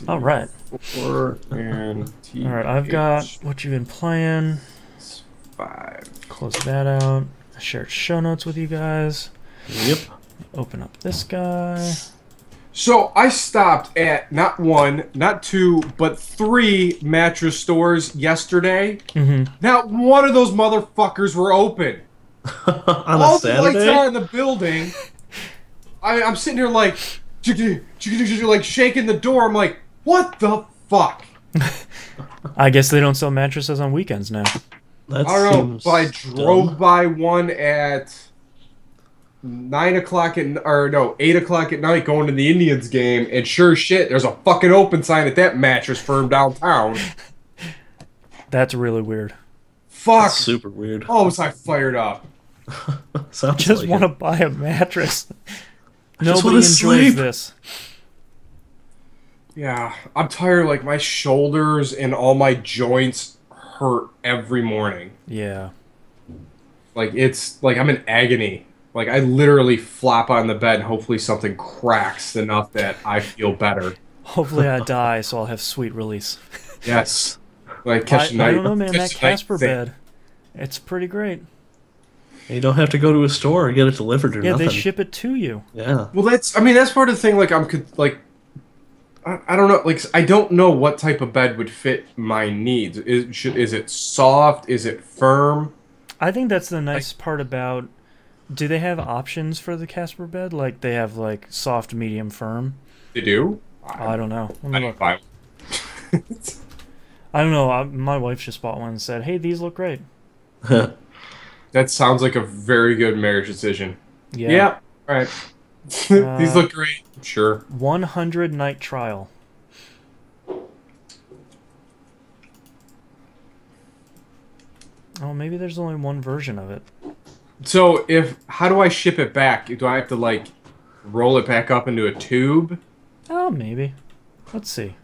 All right. 4 and All right, I've got what you've been playing. 5. Close that out. I shared show notes with you guys. Yep. Open up this guy. So I stopped at not 1, not 2, but 3 mattress stores yesterday. Not one of those motherfuckers were open. On All a the lights Saturday? are in the building. I'm sitting here like shaking the door. I'm like, what the fuck? I guess they don't sell mattresses on weekends now. That I don't know, seems but I drove dumb. by one at 8 o'clock at night going to the Indians game, and sure as shit, there's a fucking open sign at that mattress firm downtown. That's really weird. Fuck. That's super weird. Oh, was I fired up? Sounds Just like want to it. buy a mattress. just Nobody wanna enjoys sleep. this. Yeah, I'm tired. Like, my shoulders and all my joints hurt every morning. Yeah. Like, it's like I'm in agony. Like, I literally flop on the bed and hopefully something cracks enough that I feel better. Hopefully I die, so I'll have sweet release. Yes. Like, catch a night. I don't know, man. That catch a night Casper thing. bed, it's pretty great. You don't have to go to a store and get it delivered or Yeah, nothing. they ship it to you. Yeah. Well, that's part of the thing. Like, I don't know. Like, I don't know what type of bed would fit my needs. Is it soft? Is it firm? I think that's the nice part about... Do they have options for the Casper bed? Like, they have, like, soft, medium, firm? They do? I don't know. Let me I look. didn't buy one. I don't know. My wife just bought one and said, hey, these look great. That sounds like a very good marriage decision. Yeah. All right. These look great. Sure. 100 night trial. Oh, maybe there's only one version of it. So, how do I ship it back? Do I have to, like, roll it back up into a tube? Oh, maybe. Let's see.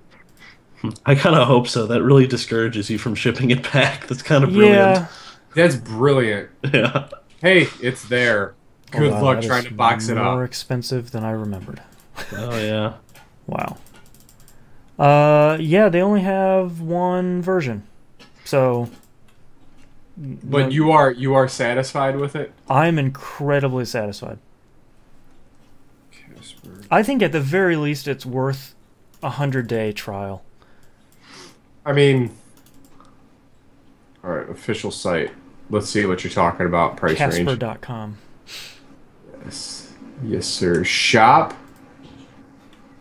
I kind of hope so. That really discourages you from shipping it back. That's kind of brilliant. Yeah. That's brilliant. Yeah. Hey, it's there. Oh, Good wow, luck that trying is to box it More up. expensive than I remembered. Oh, yeah. Wow. Yeah, they only have one version. So... But you are satisfied with it? I'm incredibly satisfied. I think at the very least it's worth a 100-day trial. I mean, all right, official site. Let's see what you're talking about. Price range. Casper.com. Yes, sir. Shop.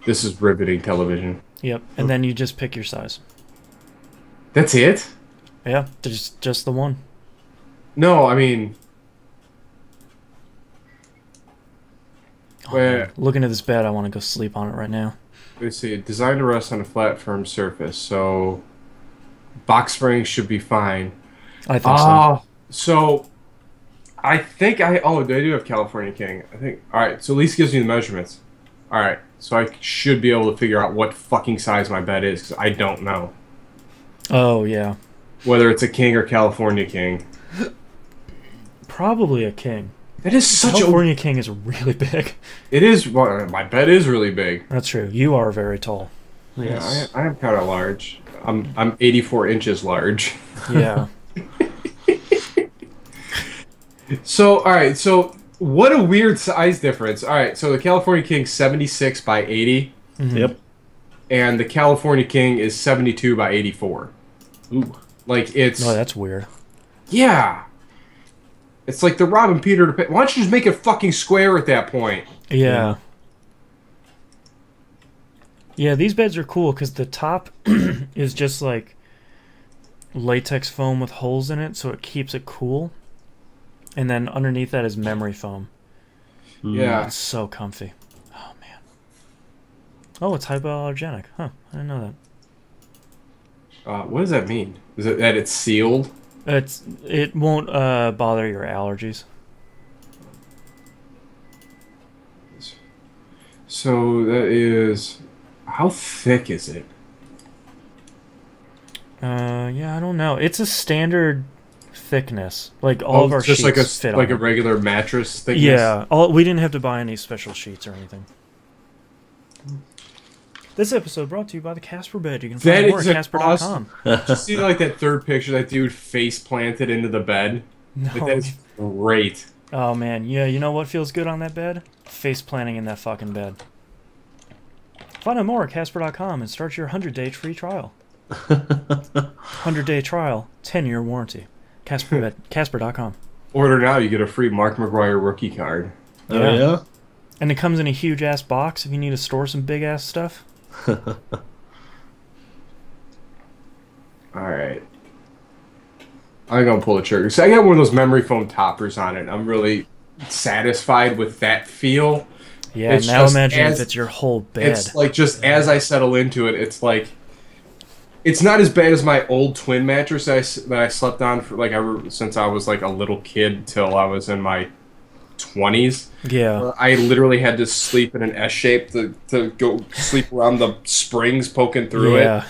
This is riveting television. Yep, and then you just pick your size. That's it? Yeah, just the one. No, I mean, Oh, Where- man. Looking at this bed, I want to go sleep on it right now. let's see. Designed to rest on a flat, firm surface, so box springs should be fine. I think so. So I think they do have California King. I think. All right, so at least gives me the measurements. All right, so I should be able to figure out what fucking size my bed is because I don't know Oh, yeah. whether it's a king or California King. Probably a king. That is such California king is really big. It is. Well, my bed is really big. That's true. You are very tall. Yes. Yeah, I am kind of large. I'm 84 inches large. Yeah. So, all right. So, what a weird size difference. All right. So, the California King 76 by 80, Yep. and the California King is 72 by 84. Ooh. Like it's Oh, that's weird. yeah. It's like the Robin Peter. Why don't you just make it fucking square at that point? Yeah. Yeah, these beds are cool because the top is just like latex foam with holes in it, so it keeps it cool. And then underneath that is memory foam. Yeah. It's so comfy. Oh, man. Oh, it's hypoallergenic. Huh, I didn't know that. What does that mean? Is it that it's sealed? It won't bother your allergies. So that is. How thick is it? Yeah, I don't know. It's a standard thickness. Like all of our just sheets fit like on a it. regular mattress thickness. Yeah, we didn't have to buy any special sheets or anything. This episode brought to you by the Casper bed. You can That find more is at Casper.com. Did you see like that third picture, that dude face planted into the bed? No. Like, that is great. Oh man, yeah, you know what feels good on that bed? Face planting in that fucking bed. Find out more at Casper.com and start your 100-day free trial. 100-day trial, 10-year warranty. Casper.com. Order now, you get a free Mark McGuire rookie card. Oh, yeah? And it comes in a huge-ass box if you need to store some big-ass stuff. Alright. I'm going to pull the trigger. So I got one of those memory foam toppers on it. I'm really satisfied with that feel. Yeah, it's now imagine if it's your whole bed. It's like just as I settle into it, it's like... It's not as bad as my old twin mattress that I slept on for since I was like a little kid till I was in my 20s. Yeah. I literally had to sleep in an S shape to go sleep around the springs poking through it.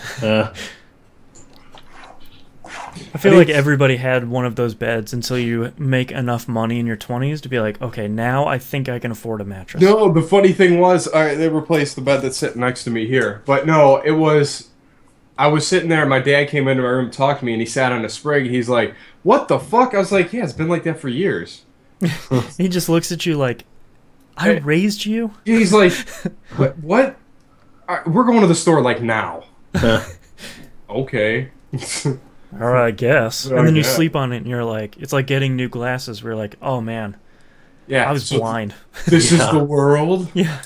I feel like everybody had one of those beds until you make enough money in your 20s to be like, okay, now I think I can afford a mattress. No, the funny thing was, they replaced the bed that's sitting next to me here. But no, it was... I was sitting there, and my dad came into my room to talk to me, and he sat on a sprig. He's like, what the fuck? I was like, yeah, it's been like that for years. He just looks at you like, I raised you? He's like, what? We're going to the store, like, now. Okay. All right, I guess. And then you sleep on it, and you're like, it's like getting new glasses. We're like, oh, man. Yeah, I was blind. This is the world? Yeah.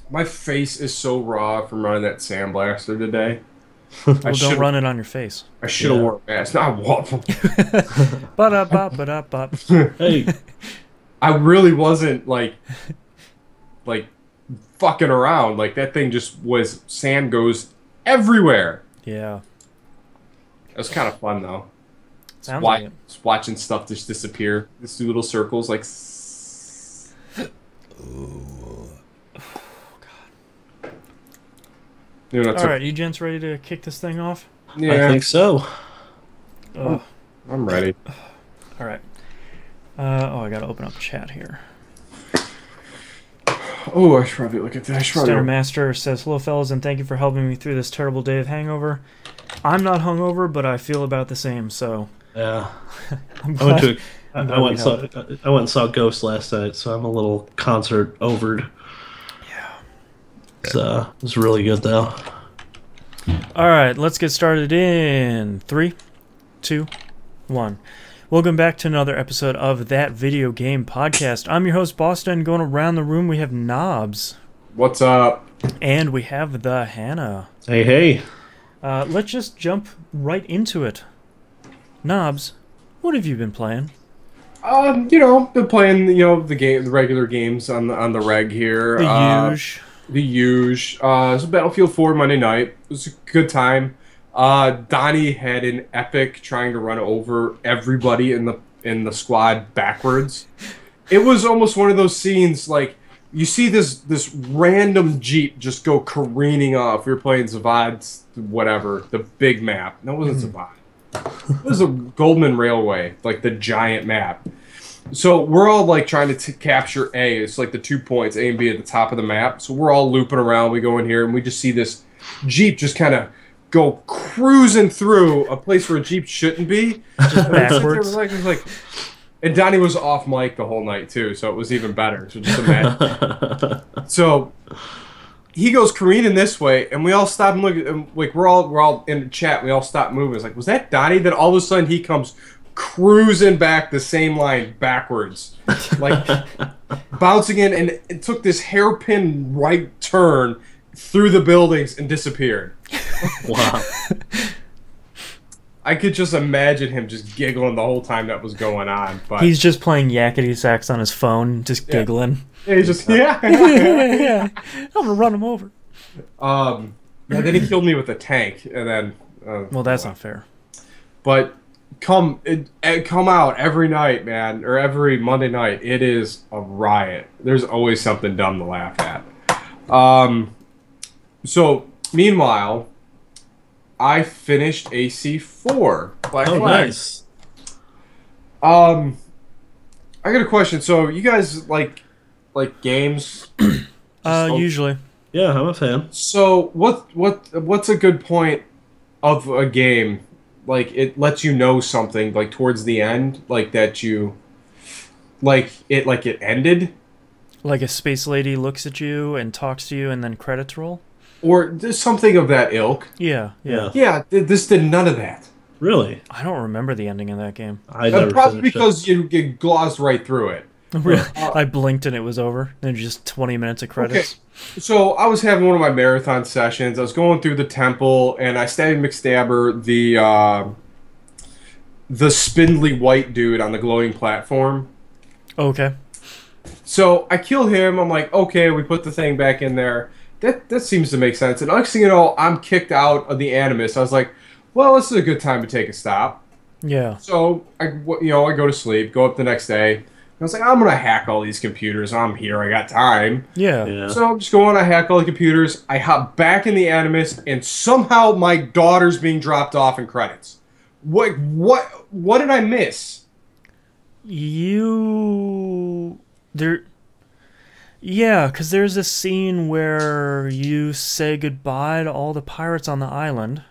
My face is so raw from running that sandblaster today. Well, don't run it on your face. I should have worn a mask. No, I won't. Hey. I really wasn't like fucking around. Like that thing just was, sand goes everywhere. Yeah. It was kind of fun though. Sounds like it. Just watching stuff just disappear. Just do little circles like. Alright, you gents ready to kick this thing off? Yeah. I think so. I'm ready. Alright. I gotta open up chat here. Oh, I should probably look at that. Stunner Master says, hello fellas, and thank you for helping me through this terrible day of hangover. I'm not hungover, but I feel about the same, so... Yeah. I went and saw Ghost last night, so I'm a little concert overed. Yeah. It was really good, though. Alright, let's get started in 3, 2, 1. Welcome back to another episode of That Video Game Podcast. I'm your host, Boston. Going around the room, we have Knobs. What's up? And we have the Hannah. Hey, hey. Let's just jump right into it. Knobs, what have you been playing? Been playing, the regular games on the reg here. The huge. It was Battlefield 4 Monday night. It was a good time. Donnie had an epic trying to run over everybody in the squad backwards. It was almost one of those scenes like you see this random Jeep just go careening off. We were playing Zavad's whatever, the big map. No, it wasn't Zavad. It was a Goldman Railway, like the giant map. So we're all like trying to capture A. It's like the 2 points, A and B at the top of the map. So we're all looping around. We go in here and we just see this Jeep just kind of go cruising through a place where a Jeep shouldn't be. Just backwards. And Donnie was off mic the whole night too, so it was even better. So just imagine. So he goes careening this way, and we all stop and look. And like we're all in the chat. We all stop moving. It's like, was that Donnie? Then all of a sudden he comes cruising back the same line backwards, like bouncing in, and it took this hairpin right turn through the buildings and disappeared. Wow. I could just imagine him just giggling the whole time that was going on. But he's just playing yakety sax on his phone, just giggling. Yeah, he's just yeah. I'm gonna run him over. Then he killed me with a tank, and then. Well, that's not fair. But come out every night, man, or every Monday night. It is a riot. There's always something dumb to laugh at. So meanwhile, I finished AC4. Nice. I got a question. So you guys like games? Usually. Yeah, I'm a fan. So what's a good point of a game? Like it lets you know something like towards the end, like that you like it ended, Like a space lady looks at you and talks to you and then credits roll? or there's something of that ilk. Yeah, yeah. Yeah, this did none of that. Really? I don't remember the ending of that game. I never Probably finished because you glossed right through it. Really? I blinked and it was over. Then just 20 minutes of credits. So I was having one of my marathon sessions. I was going through the temple, and I stabbed McStabber, the spindly white dude on the glowing platform. Okay. So I kill him. I'm like, okay, we put the thing back in there. That seems to make sense. And next thing you know, I'm kicked out of the Animus. I was like, well, this is a good time to take a stop. Yeah. So I go to sleep, go up the next day. I was like, I'm gonna hack all these computers. I'm here. I got time. Yeah. Yeah. So I'm just going. I hack all the computers. I hop back in the Animus, and somehow my daughter's being dropped off in credits. What did I miss? Yeah, because there's a scene where you say goodbye to all the pirates on the island.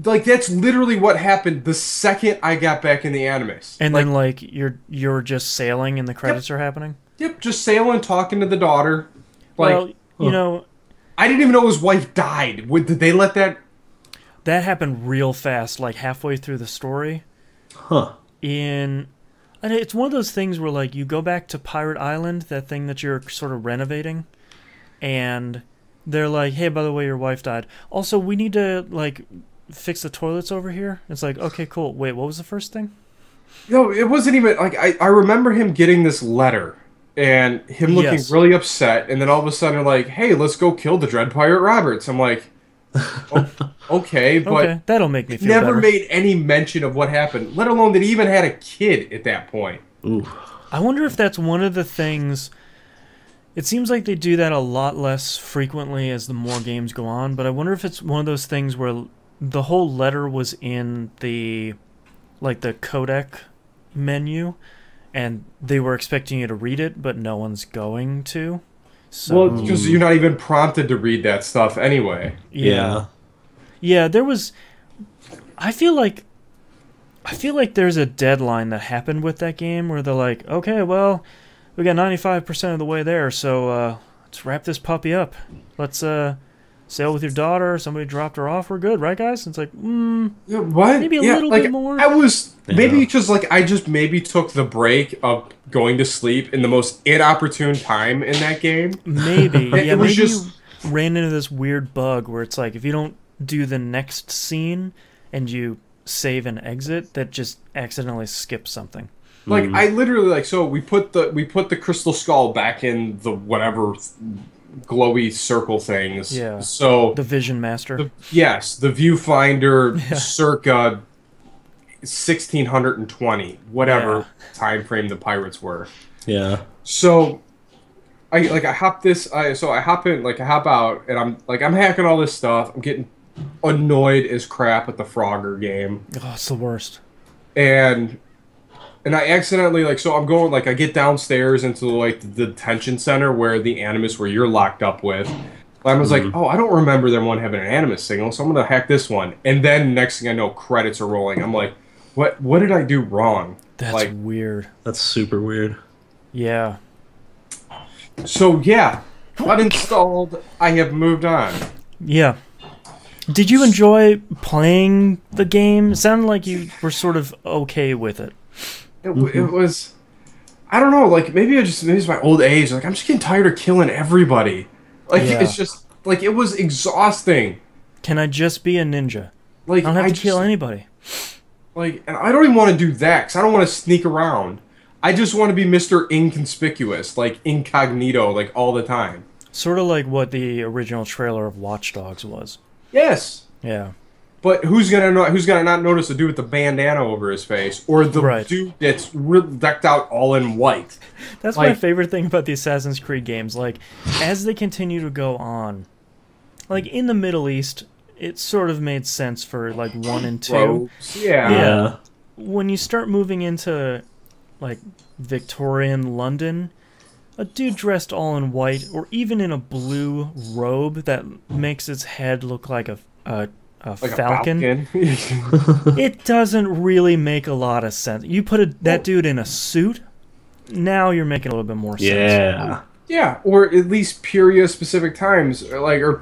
Like that's literally what happened the second I got back in the Animus. And then like you're just sailing and the credits are happening. Yep, just sailing, talking to the daughter. Like, Well, you know, I didn't even know his wife died. Did they let that? that happened real fast, like halfway through the story. Huh. And it's one of those things where like you go back to Pirate Island, that thing that you're sort of renovating, and they're like, "Hey, by the way, your wife died. Also, we need to like fix the toilets over here." It's like, okay, cool. Wait, what was the first thing? No, it wasn't even like I remember him getting this letter and him looking Yes. really upset, and then all of a sudden like, "Hey, let's go kill the Dread Pirate Roberts." I'm like, okay, but Okay, that'll make me feel never better. made any mention of what happened, let alone that he even had a kid at that point. Ooh. I wonder if that's one of the things. It seems like they do that a lot less frequently as the more games go on, but I wonder if it's one of those things where the whole letter was in the codec menu, and they were expecting you to read it, but no one's going to. So Well, because you're not even prompted to read that stuff anyway. yeah, there was. I feel like there's a deadline that happened with that game where they're like, okay, well, we got 95% of the way there, so let's wrap this puppy up. Let's sail with your daughter. Somebody dropped her off. We're good, right, guys? It's like, Yeah, what? Maybe a Yeah, little like, bit more. I was maybe Yeah. because like I just maybe took the break of going to sleep in the most inopportune time in that game. maybe. It Yeah, was maybe just- you ran into this weird bug where it's like if you don't do the next scene and you save and exit, that just accidentally skips something. Like I literally like so we put the crystal skull back in the whatever glowy circle things. Yeah. So The Vision Master. yes, the viewfinder Yeah. circa 1620, whatever Yeah. time frame the pirates were. Yeah. So I hop out and I'm hacking all this stuff. I'm getting annoyed as crap at the Frogger game. Oh, it's the worst. And I accidentally I'm going I get downstairs into the detention center where the Animus where you're locked up with. I was like, oh, I don't remember them one having an Animus signal, so I'm gonna hack this one. And then next thing I know, credits are rolling. I'm like, what did I do wrong? That's weird. That's super weird. Yeah. So yeah, uninstalled. I have moved on. Yeah. Did you enjoy playing the game? It sounded like you were sort of okay with it. It was, I don't know. Maybe it's my old age. I'm just getting tired of killing everybody. Yeah. It's just it was exhausting. Can I just be a ninja? I don't have to kill anybody. And I don't even want to do that because I don't want to sneak around. I just want to be Mr. Inconspicuous, incognito, all the time. Sort of like what the original trailer of Watch Dogs was. Yes. Yeah. But who's gonna not notice the dude with the bandana over his face, or the dude that's decked out all in white? That's my favorite thing about the Assassin's Creed games. As they continue to go on, in the Middle East, it sort of made sense for 1 and 2. Rogues. Yeah. Yeah. When you start moving into Victorian London, a dude dressed all in white, or even in a blue robe that makes its head look like a falcon. It doesn't really make a lot of sense. You put that dude in a suit, now you're making a little bit more sense. Yeah. Yeah, or at least period-specific times, or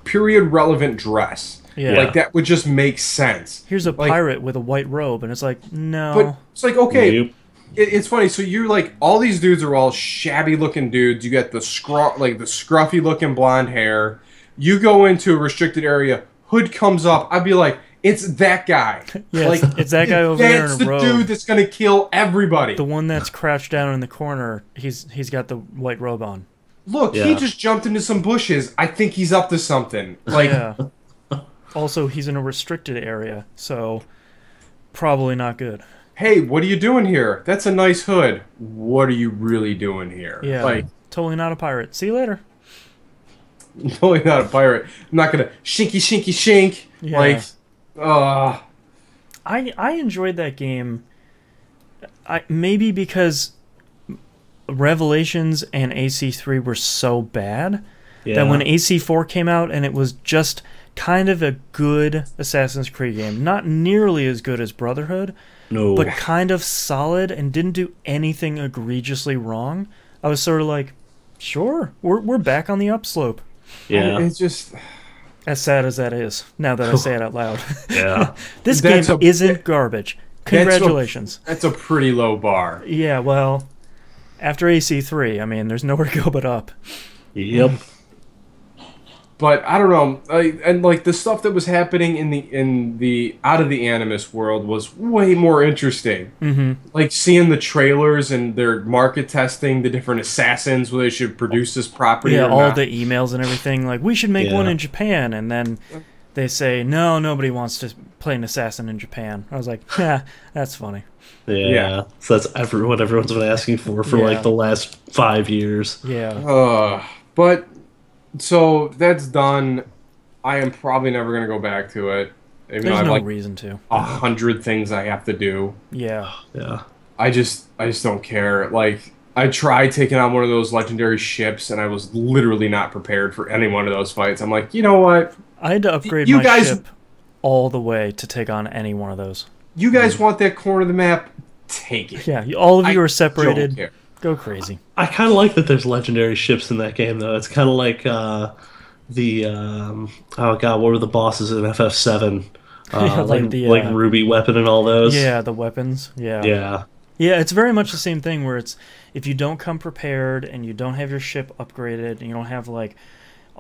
period relevant dress. Yeah. Like, that would just make sense. Here's a like, pirate with a white robe, and it's like, no. But it's like, okay, Nope. it's funny. So you're like, all these dudes are all shabby-looking dudes. You got the scruffy-looking blonde hair. You go into a restricted area, hood comes up. I'd be like, it's that guy. Yeah, like, it's that guy over there in a That's the robe. dude that's gonna kill everybody. The one that's crouched down in the corner, he's got the white robe on. Look, he just jumped into some bushes. I think he's up to something. Like, Yeah. Also, he's in a restricted area, so probably not good. hey, what are you doing here? That's a nice hood. What are you really doing here? Yeah, Like, totally not a pirate. See you later. totally not a pirate. I'm not gonna shinky shink. Yeah. Like, I enjoyed that game. Maybe because Revelations and AC3 were so bad that when AC4 came out and it was just kind of a good Assassin's Creed game, not nearly as good as Brotherhood, but kind of solid and didn't do anything egregiously wrong, I was sort of like, sure, we're back on the upslope. Yeah. it's just. As sad as that is, now that I say it out loud. Yeah. This game isn't garbage. Congratulations. That's a pretty low bar. Yeah, well, after AC3, I mean, there's nowhere to go but up. Yep. But I don't know, and like the stuff that was happening in the out of the Animus world was way more interesting. Mm-hmm. Like seeing the trailers and their market testing, the different assassins, whether they should produce this property. Yeah, or all not. the emails and everything. Like, we should make one in Japan, and then they say, no, nobody wants to play an assassin in Japan. I was like, yeah, that's funny. Yeah. So that's what everyone's been asking for like the last 5 years. Yeah. But so that's done. I am probably never gonna go back to it. Even There's though I have no like reason to. 100 things I have to do. Yeah. Yeah. I just don't care. Like, I tried taking on one of those legendary ships, and I was literally not prepared for any one of those fights. I'm like, you know what? I had to upgrade You my guys- ship all the way to take on any one of those. You guys want that corner of the map? Take it. Yeah, all of you are Don't separated. care. Go crazy. I kind of like that there's legendary ships in that game, though. It's kind of like oh god, what were the bosses in FF7? Like Ruby Weapon and all those. Yeah, the weapons. Yeah. Yeah. Yeah, it's very much the same thing where it's if you don't come prepared and you don't have your ship upgraded and you don't have like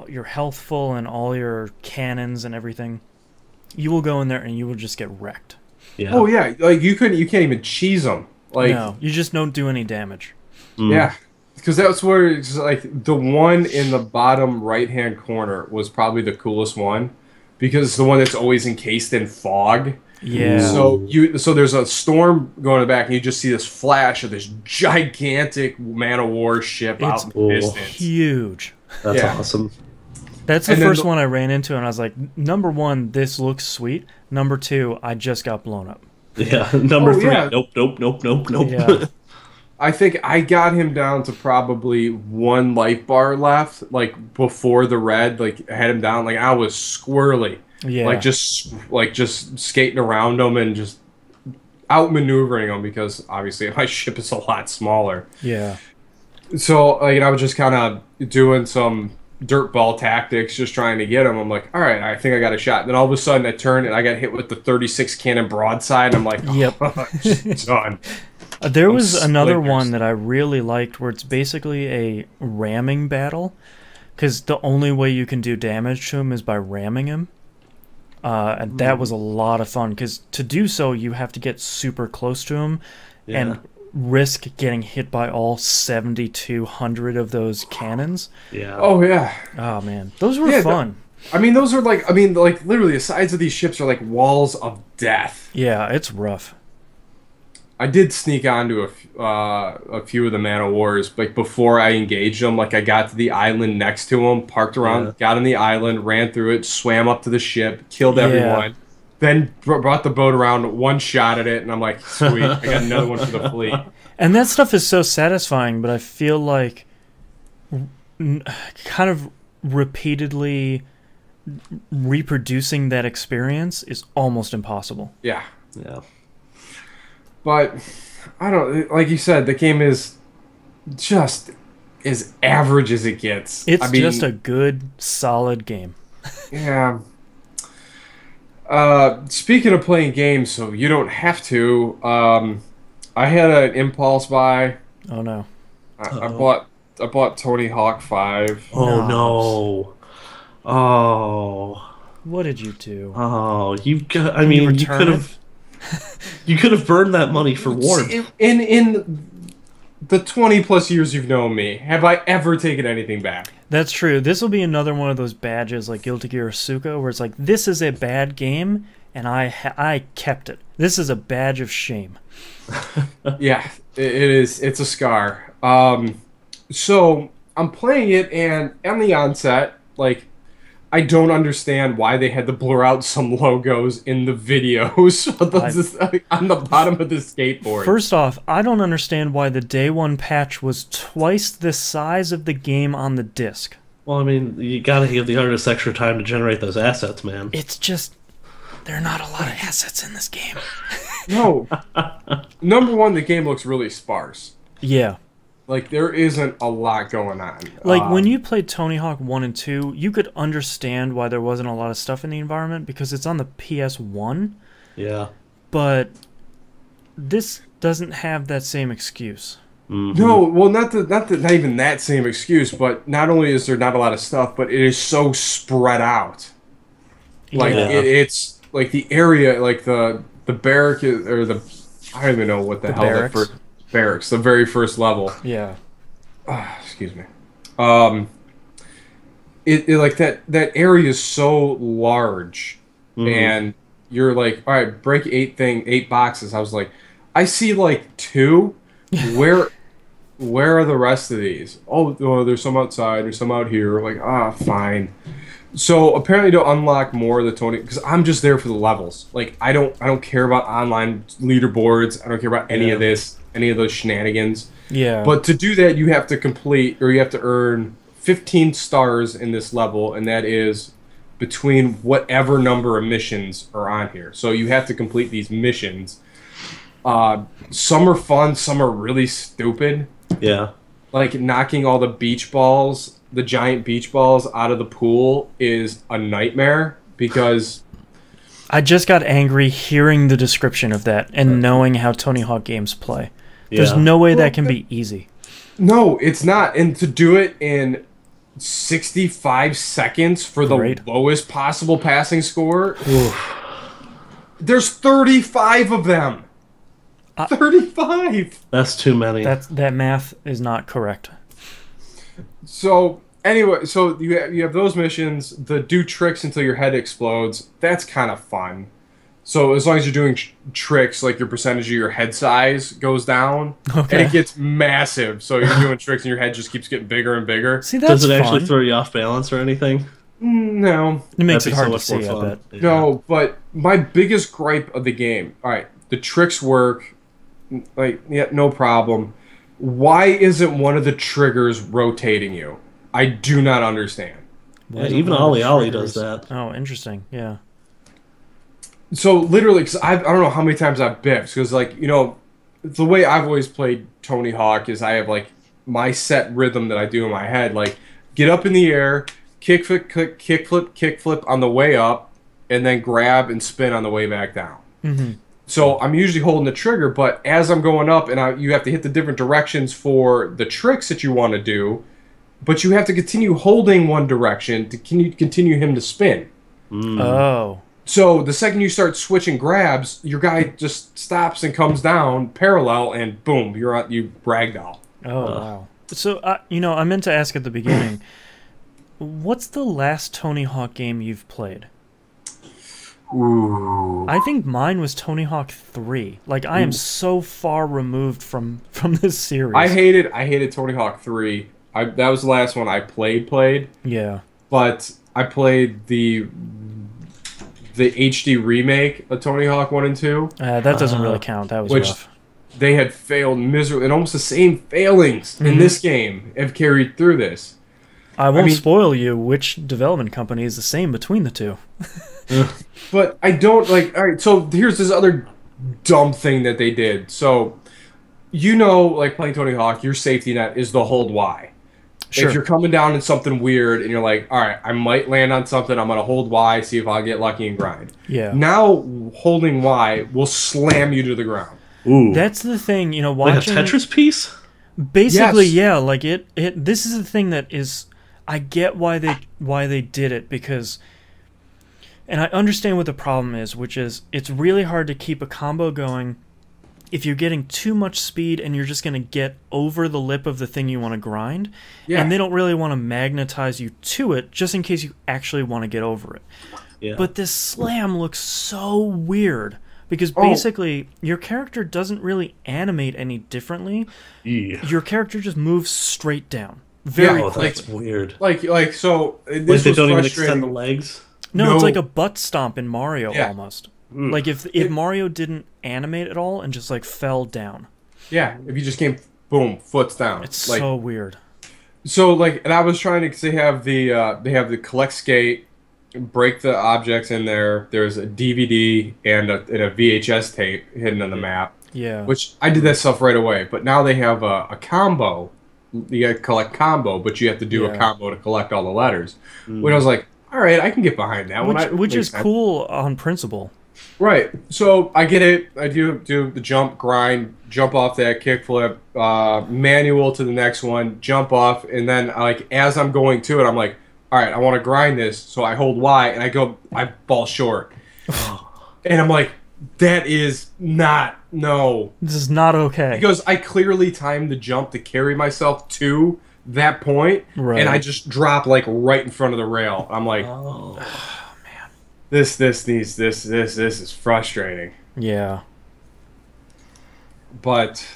your health full and all your cannons and everything, you will go in there and you will just get wrecked. Yeah. Oh yeah, like you can't even cheese them. Like, no, you just don't do any damage. yeah, because that's where it's like the one in the bottom right hand corner was probably the coolest one because it's the one that's always encased in fog. Yeah. So there's a storm going in the back, and you just see this flash of this gigantic man of war ship out in the distance. Huge. That's awesome. That's the first one I ran into, and I was like, number one, this looks sweet. Number two, I just got blown up. Yeah. Number three, yeah. nope. Yeah. I think I got him down to probably one life bar left, like before the red, like I had him down, like I was squirrely. Yeah. Like just skating around them and just outmaneuvering them because obviously my ship is a lot smaller. Yeah. So like I was just kind of doing some dirt ball tactics, just trying to get him. I'm like, all right, I think I got a shot. Then all of a sudden I turned and I got hit with the 36 cannon broadside. And I'm like, yep, done. There was another one that I really liked where it's basically a ramming battle because the only way you can do damage to him is by ramming him. And that was a lot of fun because to do so, you have to get super close to him and risk getting hit by all 7,200 of those cannons. Yeah. Oh, yeah. Oh, man. Those were fun. Those are like literally the sides of these ships are like walls of death. Yeah, it's rough. I did sneak onto a few of the Man of Wars, like before I engaged them. Like I got to the island next to them, parked around, got on the island, ran through it, swam up to the ship, killed everyone, then brought the boat around, one shot at it, and I'm like, sweet, I got another one for the fleet. And that stuff is so satisfying, but I feel like kind of repeatedly reproducing that experience is almost impossible. Yeah. Yeah. But I don't, like you said, the game is just as average as it gets. It's just a good, solid game. Yeah. Speaking of playing games, so you don't have to, I had an impulse buy. Oh no. I bought Tony Hawk 5. Oh no. Oh. What did you do? Oh, you could have you could have burned that money for warmth. In the 20 plus years you've known me, have I ever taken anything back? That's true. This will be another one of those badges like Guilty Gear Asuka, where it's like, this is a bad game, and I kept it. This is a badge of shame. Yeah, it is. It's a scar. So I'm playing it, and on the onset, like, I don't understand why they had to blur out some logos in the videos on the bottom of the skateboard. First off, I don't understand why the day one patch was twice the size of the game on the disc. Well, I mean, you gotta give the artists extra time to generate those assets, man. It's just, there are not a lot of assets in this game. No. Number one, the game looks really sparse. Yeah. Like, there isn't a lot going on. Like, when you played Tony Hawk 1 and 2, you could understand why there wasn't a lot of stuff in the environment because it's on the PS1. Yeah. But this doesn't have that same excuse. Mm-hmm. No, well, not even that same excuse, but not only is there not a lot of stuff, but it is so spread out. Like, it's, like, the area, like, the barrack, or the, I don't even know what the hell barracks? that first... Barracks, the very first level. Yeah. Excuse me. It like that area is so large, and you're like, all right, break 8 boxes. I was like, I see like 2. Where are the rest of these? Oh, there's some outside, there's some out here. Like, fine. So apparently to unlock more of the Tony, because I'm just there for the levels. Like, I don't care about online leaderboards. I don't care about any of this. Any of those shenanigans. Yeah. But to do that, you have to complete, or you have to earn 15 stars in this level, and that is between whatever number of missions are on here. So you have to complete these missions. Some are fun, some are really stupid. Yeah. Like knocking all the beach balls, the giant beach balls out of the pool is a nightmare because... I just got angry hearing the description of that and knowing how Tony Hawk games play. There's no way that can be easy. No, it's not. And to do it in 65 seconds for the lowest possible passing score, there's 35 of them. 35. That's too many. That math is not correct. So anyway, so you have those missions. The do tricks until your head explodes. That's kind of fun. So as long as you're doing tricks, like your percentage of your head size goes down, and it gets massive. So you're doing tricks, and your head just keeps getting bigger and bigger. See, that's Does it actually fun. throw you off balance or anything? No, It makes it hard to see. I bet. Yeah. no. But my biggest gripe of the game. All right, the tricks work. Like, yeah, no problem. Why isn't one of the triggers rotating you? I do not understand. Yeah, even Ollie Ollie does that. Oh, interesting. Yeah. So literally, because I don't know how many times I've biffed, because like, you know, the way I've always played Tony Hawk is I have like my set rhythm that I do in my head, like get up in the air, kick flip on the way up, and then grab and spin on the way back down. Mm-hmm. So I'm usually holding the trigger, but as I'm going up, and you have to hit the different directions for the tricks that you want to do, but you have to continue holding one direction to continue him to spin. Oh. So the second you start switching grabs, your guy just stops and comes down parallel, and boom, you ragdoll. Oh, wow. So, I meant to ask at the beginning, what's the last Tony Hawk game you've played? Ooh. I think mine was Tony Hawk 3. Like, I am so far removed from this series. I hated Tony Hawk 3. That was the last one I played. Yeah. But I played the the HD remake of Tony Hawk 1 and 2. That doesn't really count. That was which rough. they had failed miserably, and almost the same failings in this game have carried through this. I won't spoil you which development company is the same between the two. But I don't like. All right, so here's this other dumb thing that they did. So, like playing Tony Hawk, your safety net is the hold Y. Sure. If you're coming down in something weird and you're like, all right, I might land on something, I'm gonna hold Y, see if I'll get lucky and grind. Yeah. Now holding Y will slam you to the ground. Ooh. That's the thing, watching like a Tetris piece? basically, Yes. yeah, like it this is the thing that is I get why they did it because and I understand what the problem is, which is it's really hard to keep a combo going if you're getting too much speed and you're just going to get over the lip of the thing you want to grind, and they don't really want to magnetize you to it just in case you actually want to get over it. Yeah. But this slam looks so weird because basically your character doesn't really animate any differently. Yeah. Your character just moves straight down. Very quickly. That's weird. So this Like they was don't even frustrating. extend the legs? No, it's like a butt stomp in Mario almost. Mm. Like if Mario didn't animate at all and just like fell down. Yeah, if you just came, boom, foot's down. It's like, so weird. So and I was trying to, because they have the collect skate, break the objects in there. There's a DVD and a VHS tape hidden on the map. Yeah. Which I did that stuff right away. But now they have a combo. You got to collect combo, but you have to do a combo to collect all the letters. When I was like, all right, I can get behind that. Which is cool on principle. Right. So I get it. I do the jump, grind, jump off that kickflip, manual to the next one, jump off, and then as I'm going to it, I'm like, all right, I want to grind this. So I hold Y and I fall short. And I'm like, that is not, no. This is not okay. Because I clearly timed the jump to carry myself to that point, and I just drop right in front of the rail. I'm like, Oh. man, this is frustrating. Yeah. But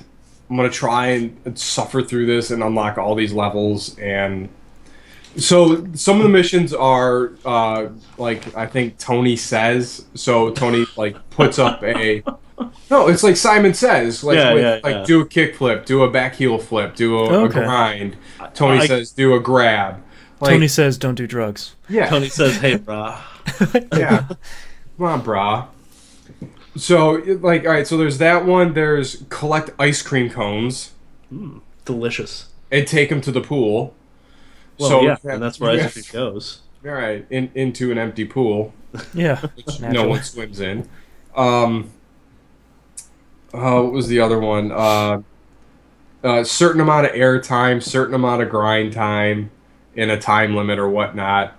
I'm gonna try and suffer through this and unlock all these levels. And so some of the missions are I think Tony says. So Tony puts up a. No, it's like Simon Says. Do a kickflip, do a back heel flip, do a grind. Tony says, do a grab. Tony says, don't do drugs. Yeah. Tony says, hey, brah. Yeah. Come on, brah. So, all right, so there's that one. There's collect ice cream cones. Delicious. And take them to the pool. Well, and that's where ice cream goes. All right, into an empty pool. Yeah. Which no one swims in. What was the other one? Certain amount of air time, certain amount of grind time, in a time limit or whatnot.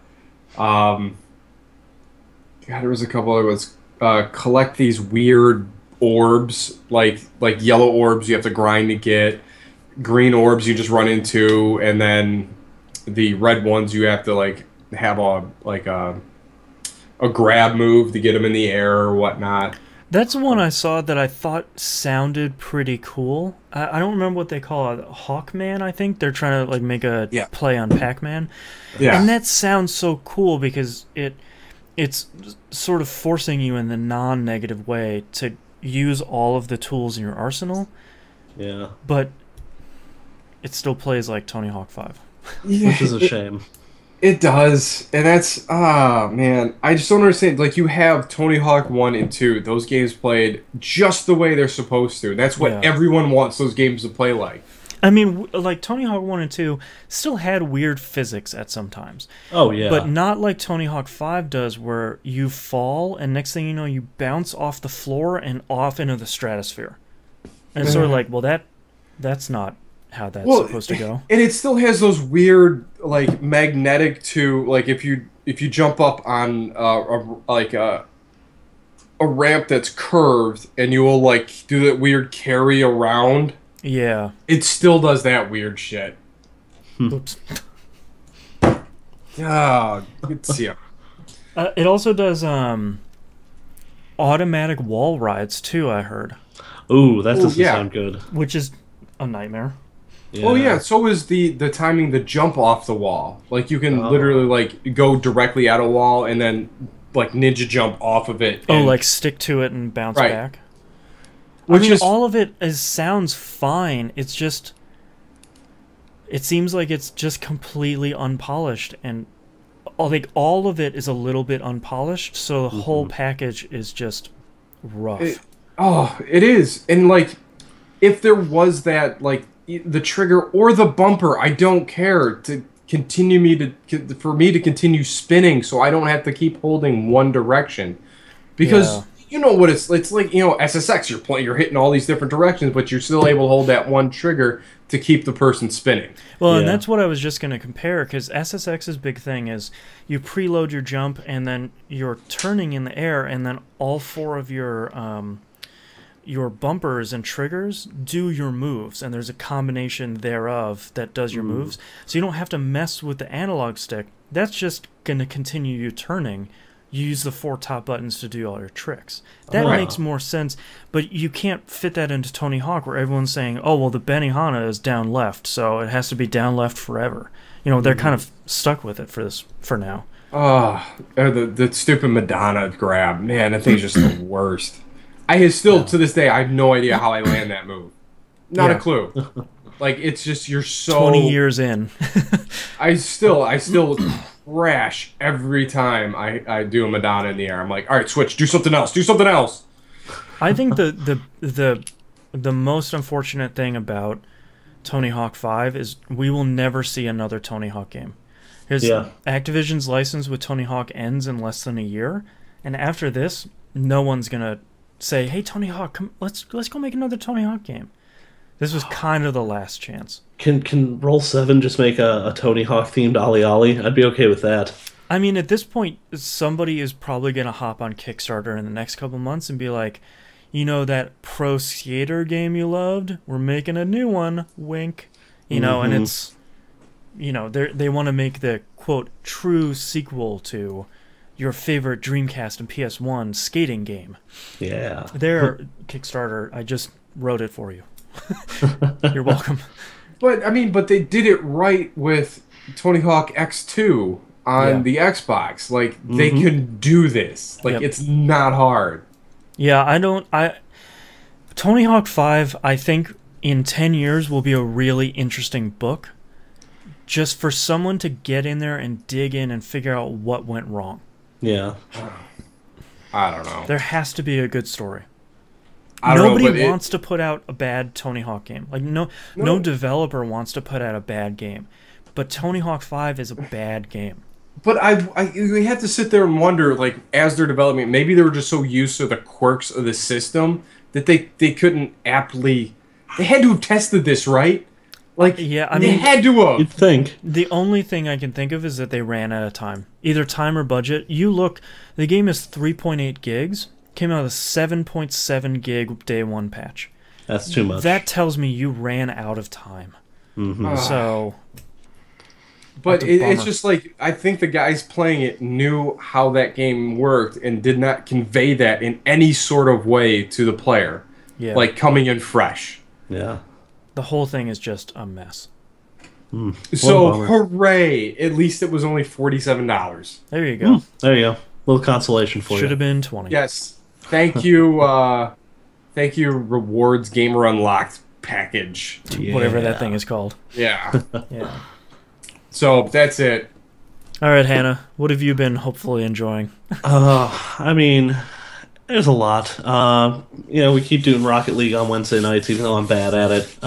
God, there was a couple other ones. Collect these weird orbs, like yellow orbs you have to grind to get. Green orbs you just run into, and then the red ones you have to have a grab move to get them in the air or whatnot. That's one I saw that I thought sounded pretty cool. I don't remember what they call it. Hawkman, I think. They're trying to make a play on Pac-Man. Yeah. And that sounds so cool because it's sort of forcing you in the non-negative way to use all of the tools in your arsenal. Yeah. But it still plays like Tony Hawk 5. Yeah, which is a shame. It does, and that's man, I just don't understand. You have Tony Hawk 1 and 2; those games played just the way they're supposed to. That's what everyone wants those games to play like. I mean, Tony Hawk 1 and 2 still had weird physics at some times. Oh yeah, but not like Tony Hawk 5 does, where you fall and next thing you know, you bounce off the floor and off into the stratosphere. And it's sort of like, well, that's not how that's supposed to go. And it still has those weird magnetic to if you jump up on a ramp that's curved and you will do that weird carry around. Yeah. It still does that weird shit. Oops. Oh, it's it also does automatic wall rides too, I heard. Ooh, that doesn't sound good. Which is a nightmare. Yeah. Oh yeah, so is the timing the jump off the wall. You can literally go directly at a wall and then like ninja jump off of it. Oh, like stick to it and bounce Right. back. Which I mean, is all of it sounds fine. It's just, it seems like it's just completely unpolished, and like all of it is a little bit unpolished. So the whole package is just rough. it is, and like if there was that like the trigger or the bumper, I don't care to continue for me to continue spinning, so I don't have to keep holding one direction, because. Yeah. You know what it's like, you know, SSX, you're hitting all these different directions, but you're still able to hold that one trigger to keep the person spinning. Well, Yeah. and that's what I was just going to compare, because SSX's big thing is you preload your jump, and then you're turning in the air, and then all four of your bumpers and triggers do your moves, and there's a combination thereof that does your moves. So you don't have to mess with the analog stick. That's just going to continue you turning. You use the four top buttons to do all your tricks. That makes more sense, but you can't fit that into Tony Hawk, where everyone's saying, oh, well, the Benihana is down left, so it has to be down left forever. You know, they're kind of stuck with it for now. The stupid Madonna grab. Man, that thing's just the worst. To this day, I have no idea how I land that move. Not a clue. Like, it's just, you're so... 20 years in. I still crash every time I do a Madonna in the air. I'm like, all right, switch, do something else. I think the most unfortunate thing about Tony Hawk 5 is we will never see another Tony Hawk game. Because Activision's license with Tony Hawk ends in less than a year, and after this, no one's gonna say, hey, Tony Hawk, come, let's go make another Tony Hawk game. This was kind of the last chance. Can Roll 7 just make a Tony Hawk themed Ollie Ollie? I'd be okay with that. I mean, at this point, somebody is probably going to hop on Kickstarter in the next couple months and be like, you know that Pro Skater game you loved? We're making a new one. Wink. You know, and it's, you know, they want to make the, quote, true sequel to your favorite Dreamcast and PS1 skating game. Yeah. Their Kickstarter, I just wrote it for you. You're welcome. But they did it right with Tony Hawk X2 on the Xbox. Like, they can do this. Like, it's not hard. Yeah, Tony Hawk 5, I think in 10 years will be a really interesting book, just for someone to get in there and dig in and figure out what went wrong. Yeah. I don't know. There has to be a good story. Nobody wants to put out a bad Tony Hawk game. Like no developer wants to put out a bad game. But Tony Hawk 5 is a bad game. But we have to sit there and wonder, like, as they're developing, maybe they were just so used to the quirks of the system that they couldn't aptly... They had to have tested this, right? Like, yeah, I they mean, had to have. You'd think. The only thing I can think of is that they ran out of time. Either time or budget. You look, the game is 3.8 gigs. Came out with a 7.7 gig day one patch. That's too much. That tells me you ran out of time. So... But it's just like, I think the guys playing it knew how that game worked and did not convey that in any sort of way to the player. Yeah. Like, coming in fresh. Yeah. The whole thing is just a mess. So, hooray! At least it was only $47. There you go. There you go. Little consolation for you. Should have been 20. Yes. Thank you, Rewards Gamer Unlocked package. Yeah. Whatever that thing is called. Yeah. Yeah. So, that's it. All right, Hannah. What have you been hopefully enjoying? I mean, there's a lot. We keep doing Rocket League on Wednesday nights, even though I'm bad at it.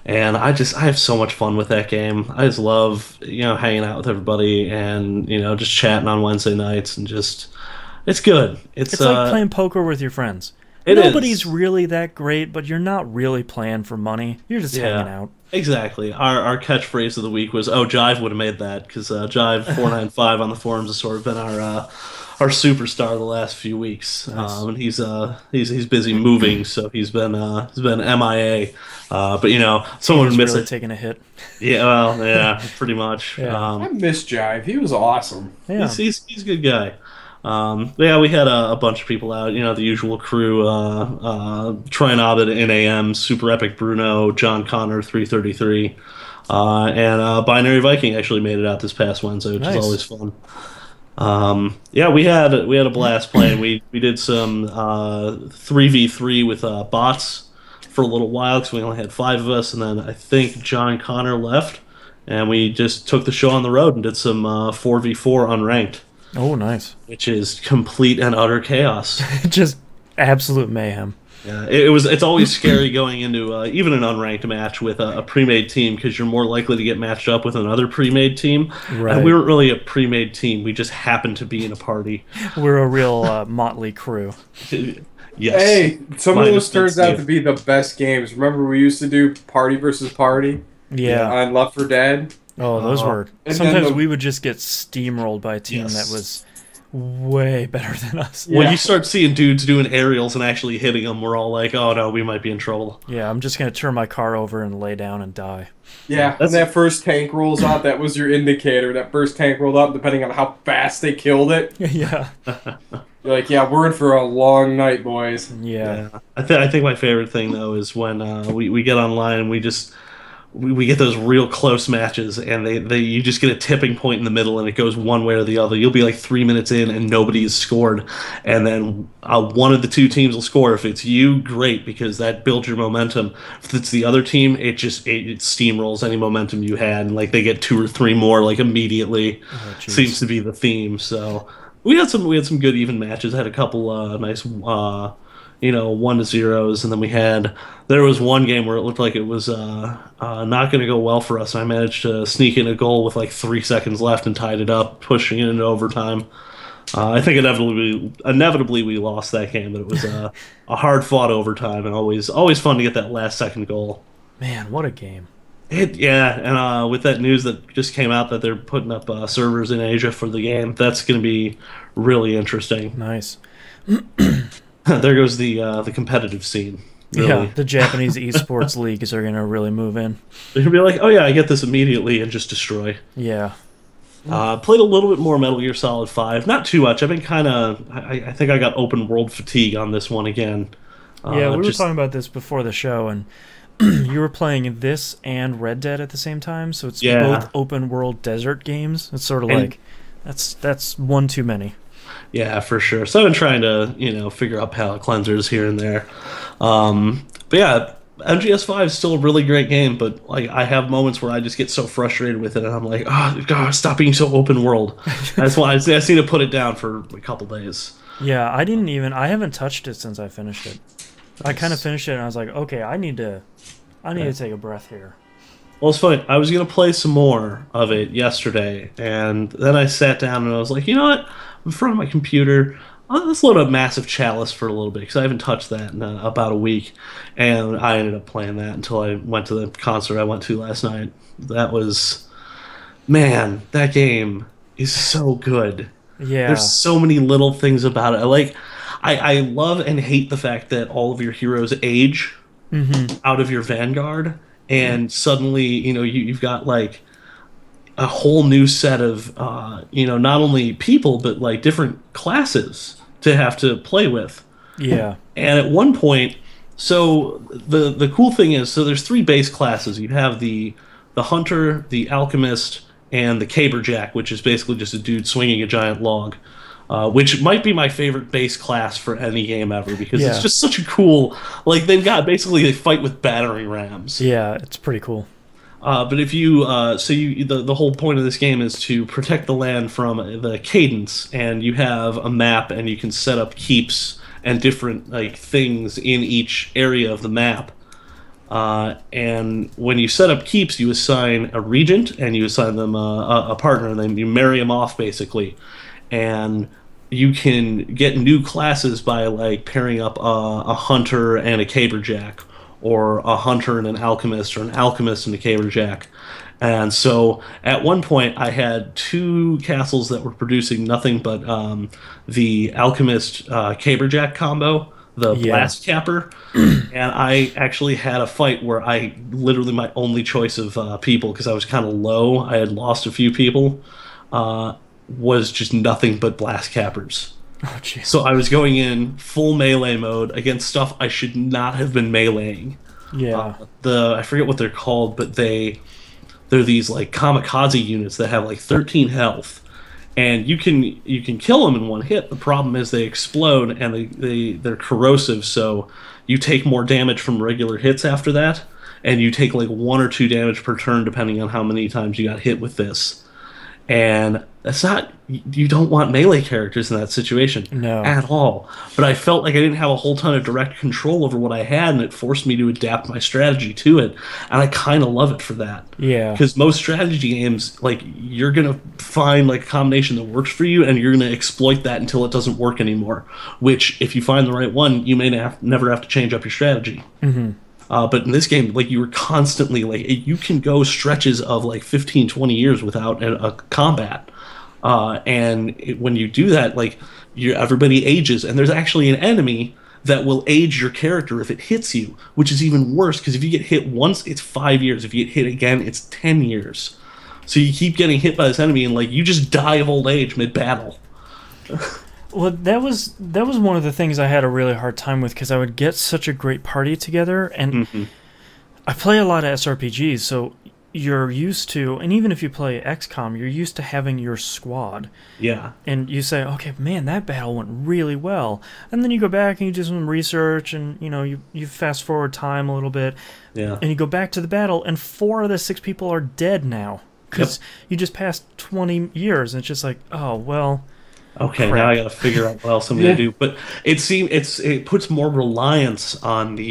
And I have so much fun with that game. I just love, hanging out with everybody and, just chatting on Wednesday nights and just, it's good. It's like playing poker with your friends. Nobody's really that great, but you're not really playing for money. You're just hanging out. Exactly. Our catchphrase of the week was, "Oh, Jive would have made that," because Jive495 on the forums has sort of been our superstar the last few weeks. Nice. And he's busy moving, so he's been MIA. But someone would miss really it. Taking a hit. Yeah, well, yeah, pretty much. Yeah. I miss Jive. He was awesome. Yeah. He's a good guy. We had a bunch of people out, the usual crew, Troy Obbit, NAM, Super Epic Bruno, John Connor, 333, and Binary Viking actually made it out this past Wednesday, which is always fun. Yeah, we had a blast playing. We did some 3v3 with bots for a little while because we only had five of us, and then I think John and Connor left, and we just took the show on the road and did some 4v4 unranked, Oh, nice. which is complete and utter chaos. Just absolute mayhem. Yeah, it's always scary going into even an unranked match with a pre-made team because you're more likely to get matched up with another pre-made team. Right. And we weren't really a pre-made team; we just happened to be in a party. We're a real motley crew. Yes. Hey, some of Minus those turns Steve. out to be the best games. Remember we used to do party versus party Yeah. on Left 4 Dead? Oh, those were. And Sometimes then the- we would just get steamrolled by a team Yes. that was way better than us. When Yeah. you start seeing dudes doing aerials and actually hitting them, we're all like, "Oh no, we might be in trouble." Yeah, I'm just gonna turn my car over and lay down and die. Yeah, That's- when that first tank rolls out, that was your indicator. That first tank rolled out, depending on how fast they killed it. Yeah. You're like, yeah, we're in for a long night, boys. Yeah. I think my favorite thing though is when we get online and we get those real close matches and they you just get a tipping point in the middle and it goes one way or the other. You'll be like 3 minutes in and nobody has scored, and then one of the two teams will score. If it's you, great, because that builds your momentum. If it's the other team, it steamrolls any momentum you had, and like they get two or three more like immediately. Oh, jeez. Seems to be the theme. So we had some good even matches. Had a couple nice 1-0s, and then there was one game where it looked like it was not going to go well for us. I managed to sneak in a goal with like 3 seconds left and tied it up, pushing it into overtime. I think inevitably we lost that game, but it was a hard fought overtime, and always fun to get that last second goal. Man, what a game. And with that news that just came out that they're putting up servers in Asia for the game, that's going to be really interesting. Nice. There goes the competitive scene. Really. Yeah, the Japanese esports leagues are gonna really move in. They're gonna be like, oh yeah, I get this immediately and just destroy. Yeah. Played a little bit more Metal Gear Solid 5, not too much. I've been I think I got open world fatigue on this one again. Yeah, we were talking about this before the show, and you were playing this and Red Dead at the same time, so it's both open world desert games. It's sort of like that's one too many. Yeah, for sure. So I've been trying to, figure out palate cleansers here and there. But yeah, MGS5 is still a really great game, but like I have moments where I just get so frustrated with it, and I'm like, oh, God, stop being so open world. That's why I just need to put it down for a couple days. Yeah, I haven't touched it since I finished it. I kind of finished it, and I was like, okay, I need to take a breath here. Well, it's funny. I was going to play some more of it yesterday, and then I sat down and I was like, you know what? I'm in front of my computer. Let's load up Massive Chalice for a little bit, because I haven't touched that in about a week. And I ended up playing that until I went to the concert I went to last night. Man, that game is so good. Yeah. There's so many little things about it. I love and hate the fact that all of your heroes age out of your Vanguard. And suddenly, you've got like a whole new set of, not only people, but like different classes to have to play with. Yeah. And at one point, so the cool thing is, so there's 3 base classes. You have the Hunter, the Alchemist, and the Caberjack, which is basically just a dude swinging a giant log. Which might be my favorite base class for any game ever, because it's just such a cool, like they fight with battering rams. Yeah, it's pretty cool. But if the whole point of this game is to protect the land from the cadence, and you have a map, and you can set up keeps and different like things in each area of the map. And when you set up keeps, you assign a regent, and you assign them a partner, and then you marry them off basically. And you can get new classes by like pairing up a hunter and a caberjack, or a hunter and an alchemist, or an alchemist and a caberjack. And so at one point I had 2 castles that were producing nothing but the alchemist caberjack combo, the blast capper. And I actually had a fight where I literally, my only choice of people, because I was kind of low, I had lost a few people, was just nothing but blast cappers. Oh, jeez. So I was going in full melee mode against stuff I should not have been meleeing. Yeah. I forget what they're called, but they're these like kamikaze units that have like 13 health, and you can kill them in one hit. The problem is they explode and they're corrosive, so you take more damage from regular hits after that, and you take like 1 or 2 damage per turn depending on how many times you got hit with this. And that's not, you don't want melee characters in that situation at all. But I felt like I didn't have a whole ton of direct control over what I had, and it forced me to adapt my strategy to it. And I kind of love it for that. Yeah. Because most strategy games, like, you're going to find like a combination that works for you, and you're going to exploit that until it doesn't work anymore. Which, if you find the right one, you may never have to change up your strategy. Mm-hmm. But in this game, like, you were constantly, like, you can go stretches of, like, 15, 20 years without a combat. When you do that, like, everybody ages, and there's actually an enemy that will age your character if it hits you, which is even worse, because if you get hit once, it's 5 years. If you get hit again, it's 10 years. So you keep getting hit by this enemy, and, like, you just die of old age mid-battle. Well, that was one of the things I had a really hard time with, because I would get such a great party together, and I play a lot of SRPGs, so you're used to, and even if you play XCOM, you're used to having your squad. Yeah. And you say, okay, man, that battle went really well. And then you go back and you do some research, and you fast forward time a little bit. Yeah. And you go back to the battle, and 4 of the 6 people are dead now, because you just passed 20 years, and it's just like, oh, well... Okay, now I got to figure out what else I'm going to do. But it puts more reliance on the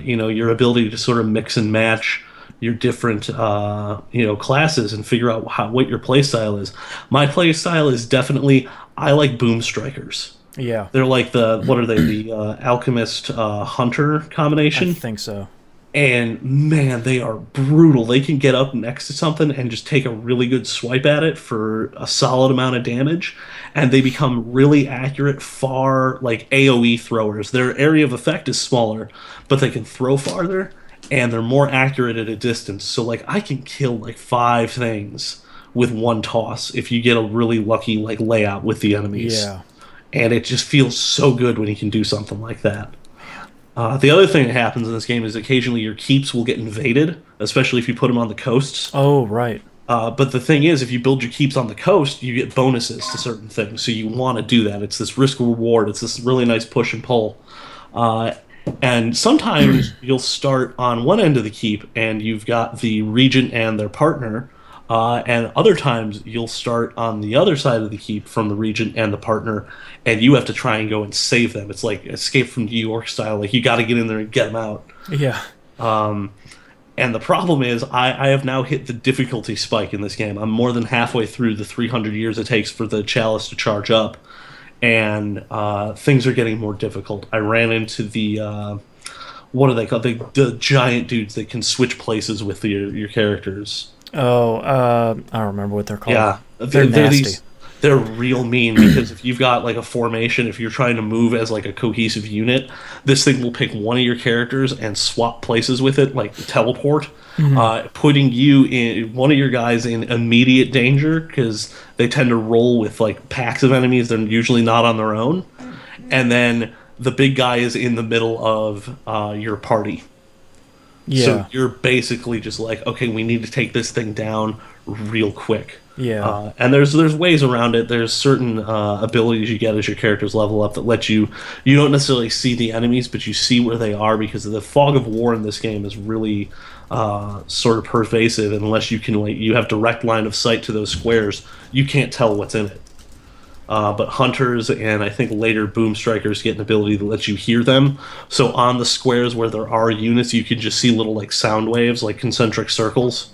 your ability to sort of mix and match your different classes and figure out what your play style is. My play style is definitely, I like boom strikers. Yeah, they're like the alchemist hunter combination. I think so. And man, they are brutal. They can get up next to something and just take a really good swipe at it for a solid amount of damage, and they become really accurate, far, like AoE throwers. Their area of effect is smaller, but they can throw farther, and they're more accurate at a distance. So like, I can kill like 5 things with one toss if you get a really lucky like layout with the enemies. Yeah. And it just feels so good when you can do something like that. The other thing that happens in this game is occasionally your keeps will get invaded, especially if you put them on the coasts. Oh, right. But the thing is, if you build your keeps on the coast, you get bonuses to certain things, so you want to do that. It's this risk-reward. It's this really nice push and pull. And sometimes you'll start on one end of the keep, and you've got the regent and their partner, and other times you'll start on the other side of the keep from the regent and the partner, and you have to try and go and save them. It's like Escape from New York style. Like, you got to get in there and get them out. Yeah. And the problem is, I have now hit the difficulty spike in this game. I'm more than halfway through the 300 years it takes for the chalice to charge up, and things are getting more difficult. I ran into the what are they called? The giant dudes that can switch places with your characters. Oh, I don't remember what they're called. Yeah, they're nasty. They're real mean, because if you've got like a formation, if you're trying to move as like a cohesive unit, this thing will pick one of your characters and swap places with it, like teleport, putting one of your guys in immediate danger, because they tend to roll with like packs of enemies. They're usually not on their own. And then the big guy is in the middle of your party. Yeah. So you're basically just like, okay, we need to take this thing down real quick. Yeah. And there's ways around it. There's certain abilities you get as your characters level up that let you don't necessarily see the enemies, but you see where they are, because the fog of war in this game is really sort of pervasive. Unless you can you have direct line of sight to those squares, you can't tell what's in it. But hunters and I think later boom strikers get an ability that lets you hear them. So on the squares where there are units, you can just see little like sound waves, like concentric circles.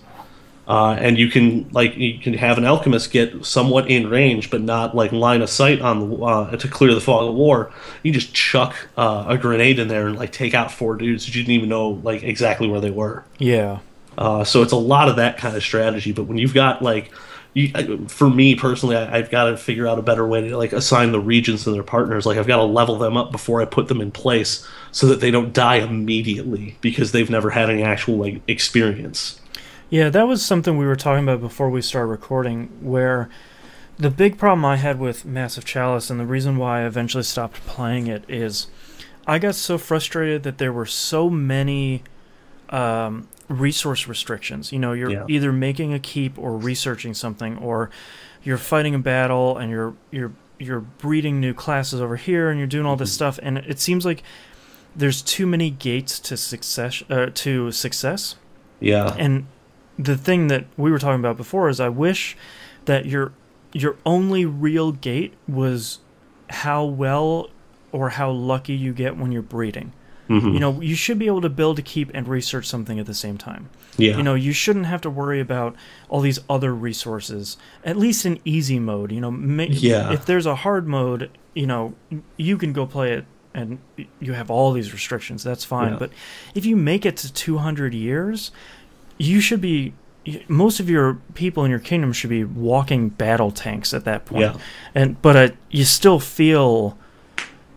And you can have an alchemist get somewhat in range, but not like line of sight on to clear the fog of war. You just chuck a grenade in there and like take out 4 dudes that you didn't even know like exactly where they were. Yeah. So it's a lot of that kind of strategy. But when you've got like, for me personally, I've got to figure out a better way to like assign the regents and their partners. Like, I've got to level them up before I put them in place, so that they don't die immediately because they've never had any actual like experience. Yeah, that was something we were talking about before we started recording, where the big problem I had with Massive Chalice, and the reason why I eventually stopped playing it, is I got so frustrated that there were so many resource restrictions. You know, you're Yeah. either making a keep or researching something, or you're fighting a battle and you're breeding new classes over here, and you're doing all this stuff, and it seems like there's too many gates to success. Yeah. And the thing that we were talking about before is I wish that your only real gate was how well or how lucky you get when you're breeding. Mm-hmm. You know, you should be able to build a keep and research something at the same time. Yeah. You know, you shouldn't have to worry about all these other resources, at least in easy mode. You know, Yeah. if there's a hard mode, you know, you can go play it and you have all these restrictions. That's fine. Yeah. But if you make it to 200 years, you should be... Most of your people in your kingdom should be walking battle tanks at that point. Yeah. But you still feel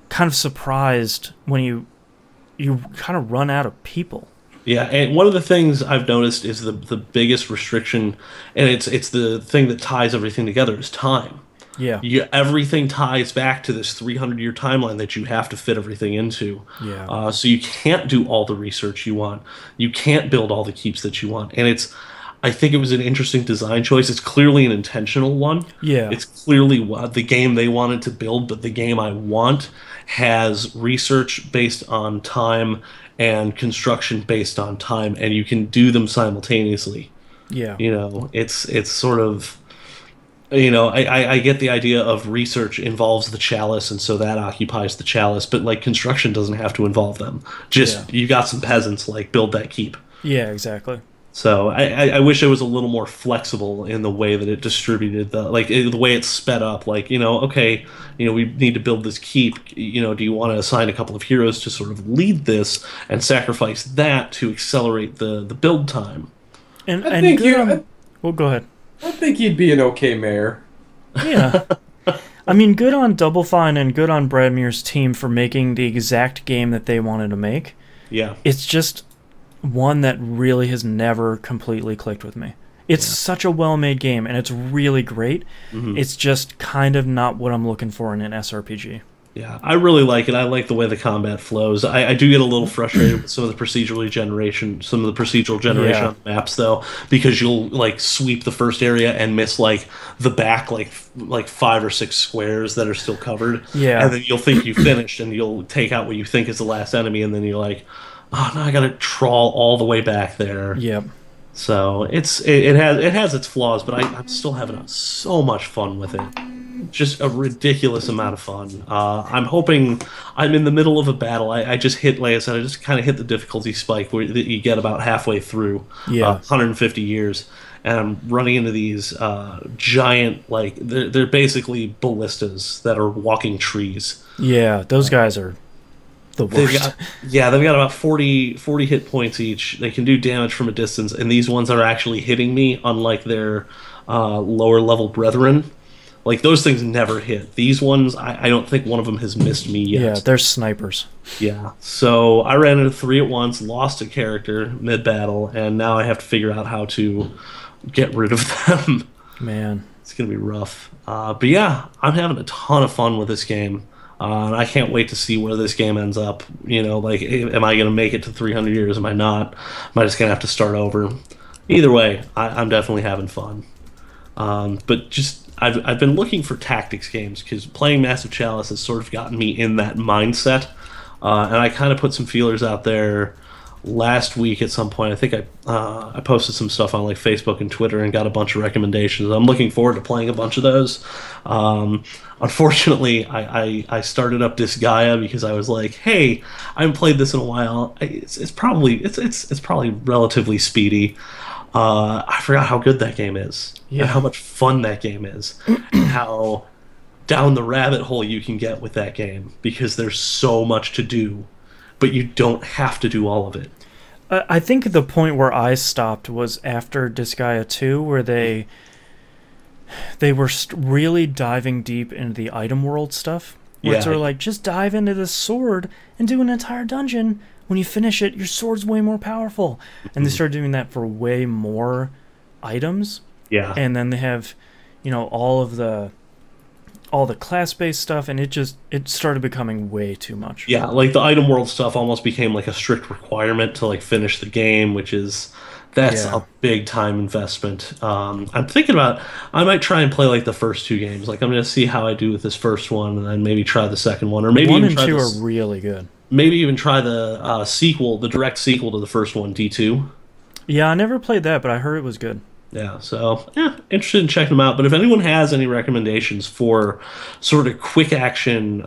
kind of surprised when you kind of run out of people. Yeah, and one of the things I've noticed is the biggest restriction, and it's the thing that ties everything together, is time. Yeah. Everything ties back to this 300-year timeline that you have to fit everything into. Yeah. So you can't do all the research you want. You can't build all the keeps that you want. And I think it was an interesting design choice. It's clearly an intentional one. Yeah. It's clearly the game they wanted to build, but the game I want has research based on time and construction based on time, and you can do them simultaneously. Yeah. You know, it's sort of, you know, I get the idea of research involves the chalice, and so that occupies the chalice, but like construction doesn't have to involve them. Just you got some peasants, like build that keep. Yeah, exactly. So I wish it was a little more flexible in the way that it distributed the way it's sped up. Like, you know, okay, you know, we need to build this keep. You know, do you want to assign a couple of heroes to sort of lead this and sacrifice that to accelerate the build time? And I think well, go ahead. I think he'd be an okay mayor. Yeah. I mean, good on Double Fine and good on Bradmir's team for making the exact game that they wanted to make. Yeah. It's just one that really has never completely clicked with me. It's such a well-made game, and it's really great. Mm-hmm. It's just kind of not what I'm looking for in an SRPG. Yeah, I really like it. I like the way the combat flows. I do get a little frustrated with some of the procedural generation on the maps, though, because you'll like sweep the first area and miss like the back like 5 or 6 squares that are still covered. Yeah, and then you'll think you finished, and you'll take out what you think is the last enemy, and then you're like, oh no, I gotta trawl all the way back there. Yep. So it has its flaws, but I'm still having so much fun with it. Just a ridiculous amount of fun. I'm hoping I'm in the middle of a battle. I just hit, like I said, I just kind of hit the difficulty spike where you get about halfway through 150 years, and I'm running into these giant, like they're basically ballistas that are walking trees. Yeah, those guys are the worst. They've got about 40 hit points each. They can do damage from a distance, and these ones are actually hitting me, unlike their lower level brethren. Like, those things never hit. These ones, I don't think one of them has missed me yet. Yeah, they're snipers. Yeah. So I ran into 3 at once, lost a character mid-battle, and now I have to figure out how to get rid of them. Man. It's going to be rough. But yeah, I'm having a ton of fun with this game. And I can't wait to see where this game ends up. You know, like, am I going to make it to 300 years? Am I not? Am I just going to have to start over? Either way, I'm definitely having fun. But just... I've been looking for tactics games because playing Massive Chalice has sort of gotten me in that mindset, and I kind of put some feelers out there last week at some point. I think I posted some stuff on like Facebook and Twitter and got a bunch of recommendations. I'm looking forward to playing a bunch of those. Unfortunately, I started up Disgaea because I was like, hey, I haven't played this in a while. It's probably relatively speedy. I forgot how good that game is, and how much fun that game is, and how down the rabbit hole you can get with that game, because there's so much to do, but you don't have to do all of it. I think the point where I stopped was after Disgaea 2, where they were really diving deep into the item world stuff. Where it's sort of like, just dive into this sword and do an entire dungeon. When you finish it, your sword's way more powerful. And they started doing that for way more items. Yeah. And then they have, you know, all of the all the class-based stuff, and it started becoming way too much. Yeah, like the item world stuff almost became like a strict requirement to like finish the game, which is that's Yeah. a big time investment. I'm thinking about I might try and play like the first two games. Like I'm gonna see how I do with this first one, and then maybe try the second one, or maybe One even and try two are this, really good. maybe even try the sequel, the direct sequel to the first one, D2. Yeah, I never played that, but I heard it was good. Yeah, so yeah, interested in checking them out. But if anyone has any recommendations for sort of quick action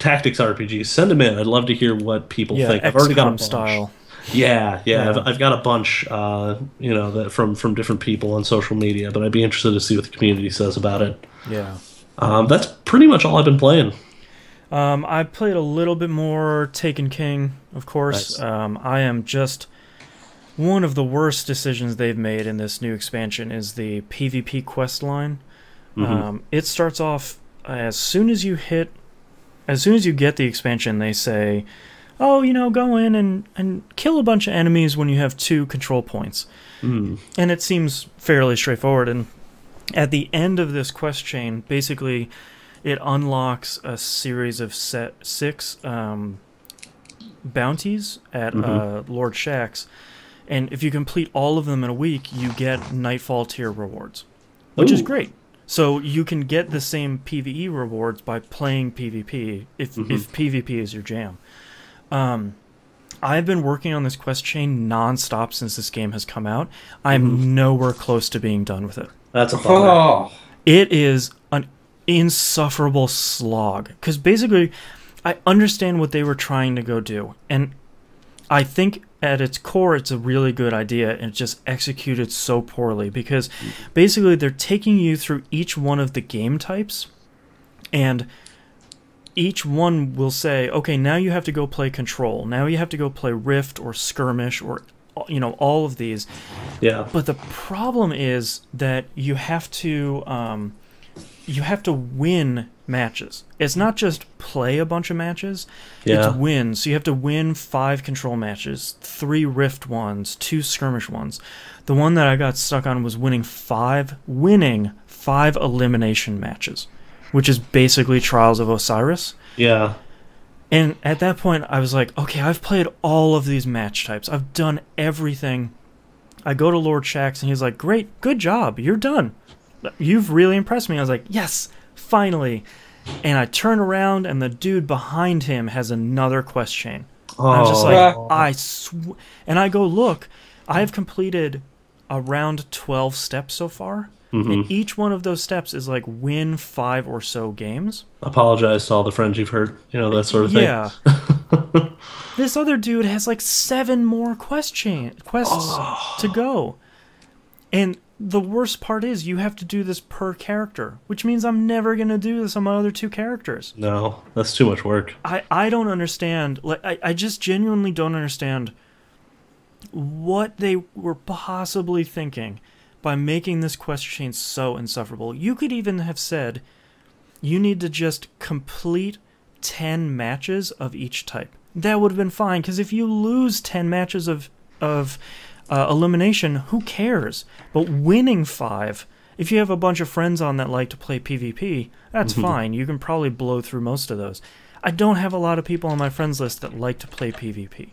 tactics RPGs, send them in. I'd love to hear what people Yeah, think. I've already got a XCOM bunch. style. Yeah, yeah, Yeah. I've got a bunch, that from different people on social media. But I'd be interested to see what the community says about it. Yeah. That's pretty much all I've been playing. I played a little bit more Taken King, of course. Nice. I am just one of the worst decisions they've made in this new expansion is the PvP quest line. It starts off as soon as you get the expansion, they say, "Oh, go in and kill a bunch of enemies when you have 2 control points." And it seems fairly straightforward. And at the end of this quest chain, basically, it unlocks a series of 6 bounties at Lord Shaxx. And if you complete all of them in a week, you get Nightfall tier rewards, which is great. So you can get the same PvE rewards by playing PvP if PvP is your jam. I've been working on this quest chain nonstop since this game has come out. I'm nowhere close to being done with it. That's a bummer. Oh, It is an insufferable slog. Because basically, I understand what they were trying to go do. And I think at its core, it's a really good idea, and it's just executed so poorly. Because basically, they're taking you through each one of the game types, and each one will say, okay, now you have to go play Control. Now you have to go play Rift or Skirmish or, all of these. Yeah. But the problem is that you have to win matches. It's not just play a bunch of matches. Yeah. It's win. So you have to win 5 Control matches, 3 Rift ones, 2 Skirmish ones. The one that I got stuck on was winning 5 elimination matches, which is basically Trials of Osiris. Yeah. And at that point, I was like, okay, I've played all of these match types. I've done everything. I go to Lord Shaxx, and he's like, great, good job, you're done. You've really impressed me. I was like, yes, finally. And I turn around, and the dude behind him has another quest chain. Oh. I was just like, and I go, look, I've completed around 12 steps so far. And each one of those steps is like win 5 or so games. Apologize to all the friends you've hurt, that sort of thing. Yeah. This other dude has like 7 more quests to go. And the worst part is you have to do this per character, which means I'm never going to do this on my other 2 characters. No, that's too much work. I don't understand. Like I just genuinely don't understand what they were possibly thinking by making this quest chain so insufferable. You could even have said you need to just complete 10 matches of each type. That would have been fine, because if you lose 10 matches of elimination, who cares? But winning 5, if you have a bunch of friends on that like to play PvP, that's fine. You can probably blow through most of those. I don't have a lot of people on my friends list that like to play PvP.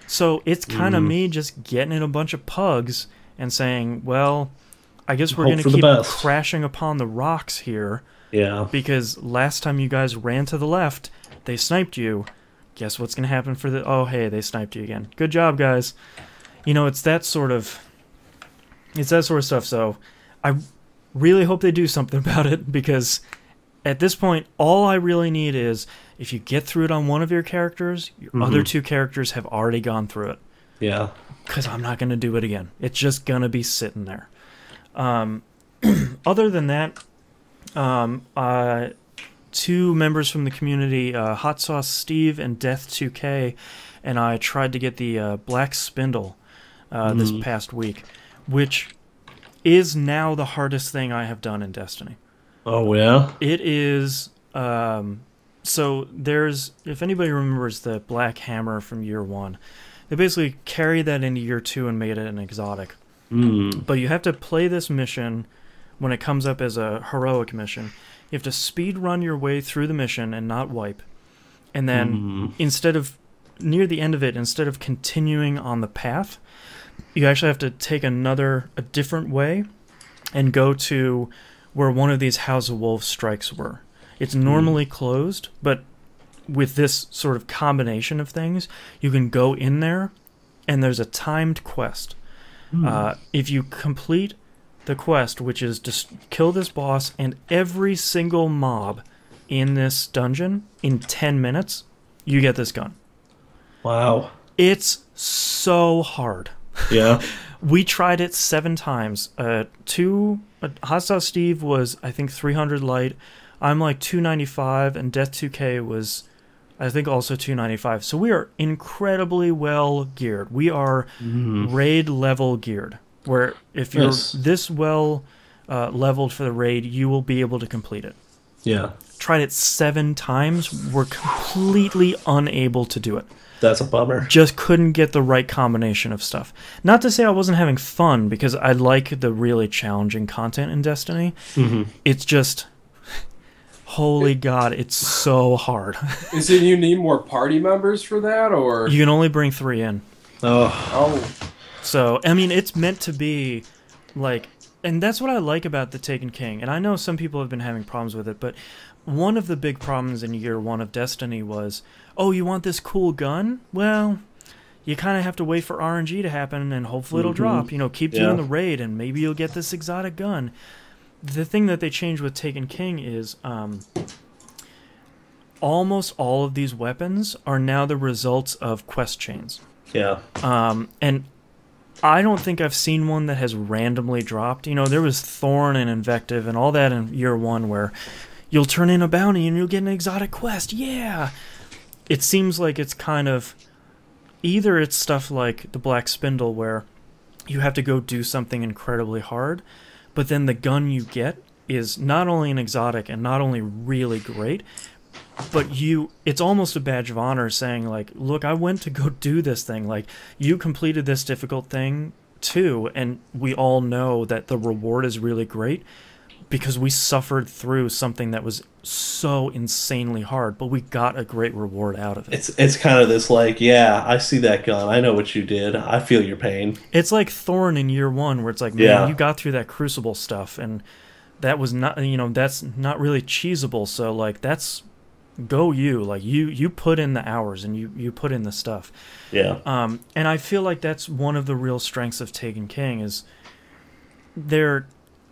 So it's kind of me just getting in a bunch of pugs and saying, well, I guess we're going to keep crashing upon the rocks here. Yeah. Because last time you guys ran to the left, they sniped you. Guess what's going to happen for the... Oh, hey, they sniped you again. Good job, guys. It's that sort of stuff. So I really hope they do something about it, because at this point, all I really need is if you get through it on one of your characters, your other 2 characters have already gone through it. Yeah. Because I'm not going to do it again. It's just going to be sitting there. Other than that, 2 members from the community, Hot Sauce Steve and Death2K, and I tried to get the Black Spindle this past week, which is now the hardest thing I have done in Destiny. Oh, yeah? It is... so there's... If anybody remembers the Black Hammer from Year 1... They basically carried that into Year 2 and made it an exotic. But you have to play this mission when it comes up as a heroic mission, you have to speed run your way through the mission and not wipe. And then instead of near the end of it, instead of continuing on the path, you actually have to take a different way and go to where one of these House of Wolves strikes were. It's normally closed, but with this sort of combination of things, you can go in there, and there's a timed quest. If you complete the quest, which is just kill this boss and every single mob in this dungeon in 10 minutes, you get this gun. Wow. It's so hard. Yeah. We tried it 7 times. Hostile Steve was, I think, 300 light. I'm like 295, and Death 2K was, I think, also 295. So we are incredibly well geared. We are raid level geared, where if you're this well leveled for the raid, you will be able to complete it. Yeah. Tried it 7 times. We're completely unable to do it. That's a bummer. Just couldn't get the right combination of stuff. Not to say I wasn't having fun, because I like the really challenging content in Destiny. It's just, holy God, it's so hard. Is it you need more party members for that, or you can only bring 3 in? Oh. So, I mean, it's meant to be like, and that's what I like about the Taken King. And I know some people have been having problems with it, but one of the big problems in year 1 of Destiny was, oh, you want this cool gun? Well, you kind of have to wait for RNG to happen, and hopefully it'll drop. You know, keep doing the raid, and maybe you'll get this exotic gun. The thing that they changed with Taken King is almost all of these weapons are now the results of quest chains. Yeah. And I don't think I've seen one that has randomly dropped. You know, there was Thorn and Invective and all that in year 1 where you'll turn in a bounty and you'll get an exotic quest. Yeah! It seems like it's kind of... Either it's stuff like the Black Spindle where you have to go do something incredibly hard, but then the gun you get is not only an exotic and not only really great, but it's almost a badge of honor saying, like, look, I went to go do this thing. Like, you completed this difficult thing too, and we all know that the reward is really great because we suffered through something that was so insanely hard, but we got a great reward out of it. It's kind of this, like, yeah, I see that gun. I know what you did. I feel your pain. It's like Thorn in year 1, where it's like, man, you got through that Crucible stuff, and that was not, you know, that's not really cheesable, so, like, that's... Go you. Like, you put in the hours, and you put in the stuff. Yeah. And I feel like that's one of the real strengths of Taken King is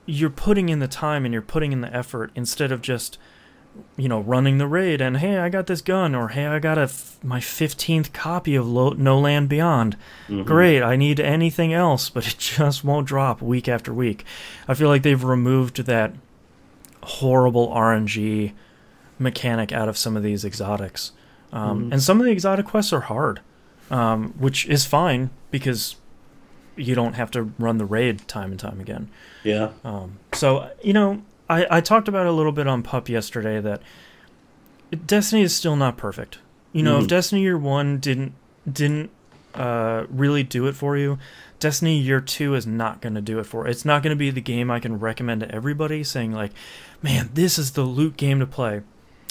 you're putting in the time and you're putting in the effort instead of just, you know, running the raid and, hey, I got this gun, or hey, I got my 15th copy of No Land Beyond. Great, I need anything else, but it just won't drop week after week. I feel like they've removed that horrible RNG mechanic out of some of these exotics. And some of the exotic quests are hard, which is fine because you don't have to run the raid time and time again. Yeah. So, you know, I talked about it a little bit on Pup yesterday that Destiny is still not perfect. You know, if Destiny Year 1 didn't really do it for you, Destiny Year 2 is not going to do it for you. It's not going to be the game I can recommend to everybody saying, like, man, this is the loot game to play.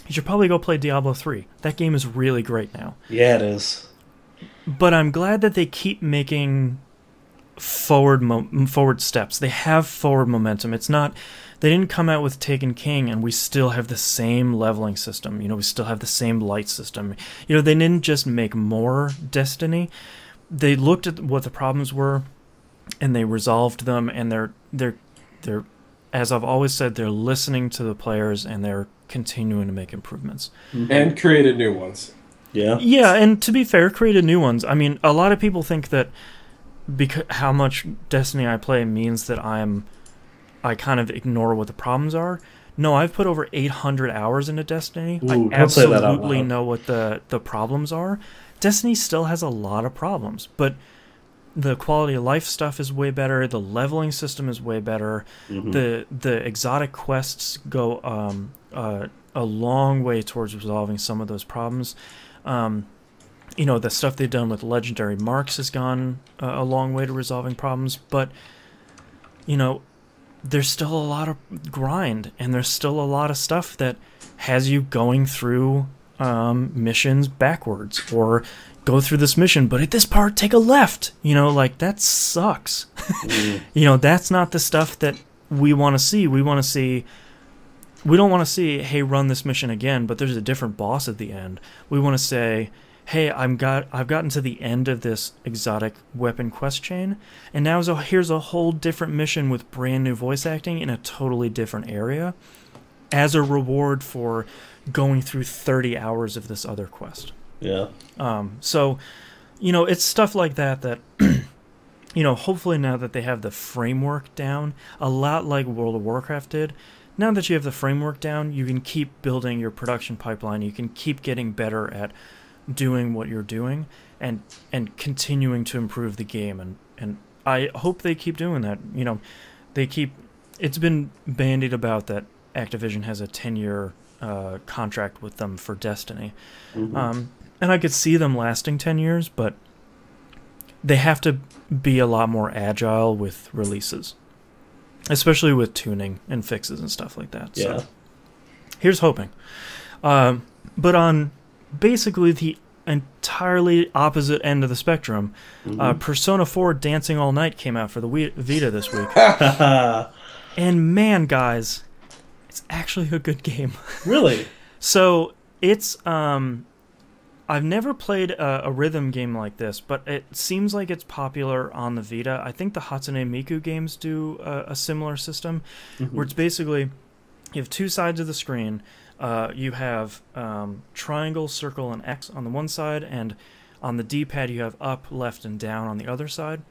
You should probably go play Diablo 3. That game is really great now. Yeah, it is. But I'm glad that they keep making forward steps. They have forward momentum. It's not... They didn't come out with Taken King and we still have the same leveling system. You know, we still have the same light system. You know, they didn't just make more Destiny. They looked at what the problems were and they resolved them, and they're as I've always said, they're listening to the players and they're continuing to make improvements. And created new ones. Yeah. Yeah, and to be fair, created new ones. I mean, a lot of people think that because how much Destiny I play means that I kind of ignore what the problems are. No, I've put over 800 hours into Destiny. Ooh, I absolutely know what the problems are. Destiny still has a lot of problems, but the quality of life stuff is way better. The leveling system is way better. The exotic quests go a long way towards resolving some of those problems. You know, the stuff they've done with legendary marks has gone a long way to resolving problems. But, you know, there's still a lot of grind, and there's still a lot of stuff that has you going through missions backwards, or go through this mission, but at this part, take a left. You know, like, that sucks. You know, that's not the stuff that we want to see. We don't want to see, hey, run this mission again, but there's a different boss at the end. We want to say, hey, I've gotten to the end of this exotic weapon quest chain, and now here's a whole different mission with brand new voice acting in a totally different area as a reward for going through 30 hours of this other quest. Yeah. So, you know, it's stuff like that, you know, hopefully now that they have the framework down, a lot like World of Warcraft did, now that you have the framework down, you can keep building your production pipeline, you can keep getting better at doing what you're doing, and continuing to improve the game, and I hope they keep doing that. You know, it's been bandied about that Activision has a 10-year contract with them for Destiny. And I could see them lasting 10 years, but they have to be a lot more agile with releases, especially with tuning and fixes and stuff like that. Yeah. So here's hoping. But on basically the entirely opposite end of the spectrum, Persona 4 Dancing All Night came out for the Vita this week. And man, guys, it's actually a good game. Really? So it's I've never played a rhythm game like this, but it seems like it's popular on the Vita. I think the Hatsune Miku games do a similar system, where it's basically, you have two sides of the screen. You have triangle, circle, and X on the one side, and on the D-pad you have up, left, and down on the other side.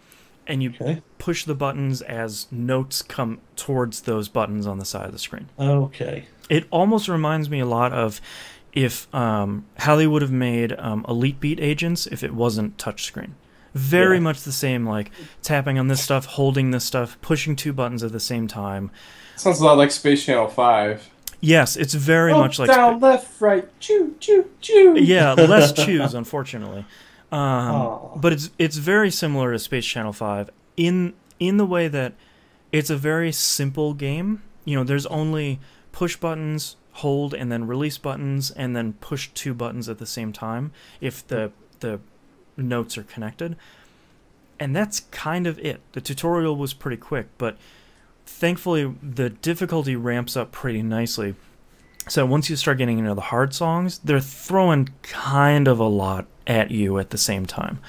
And you push the buttons as notes come towards those buttons on the side of the screen. Okay. It almost reminds me a lot of if how they would have made Elite Beat Agents if it wasn't touchscreen. Very much the same, like tapping on this stuff, holding this stuff, pushing two buttons at the same time. Sounds a lot like Space Channel 5. Yes, it's very much like... down, left, right, choo, choo, choo. Yeah, less choose, unfortunately. But it's very similar to Space Channel 5 in the way that it's a very simple game. You know, there's only push buttons, hold, and then release buttons, and then push two buttons at the same time if the notes are connected. And that's kind of it. The tutorial was pretty quick, but thankfully the difficulty ramps up pretty nicely. So once you start getting into the hard songs, they're throwing kind of a lot at you at the same time.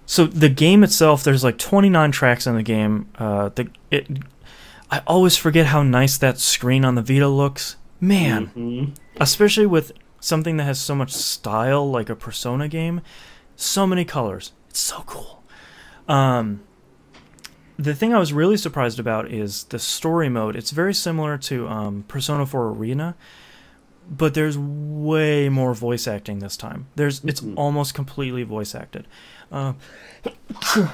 So the game itself, there's like 29 tracks in the game. I always forget how nice that screen on the Vita looks. Man, especially with something that has so much style like a Persona game. So many colors. It's so cool. The thing I was really surprised about is the story mode. It's very similar to Persona 4 Arena, but there's way more voice acting this time. It's almost completely voice acted. Excuse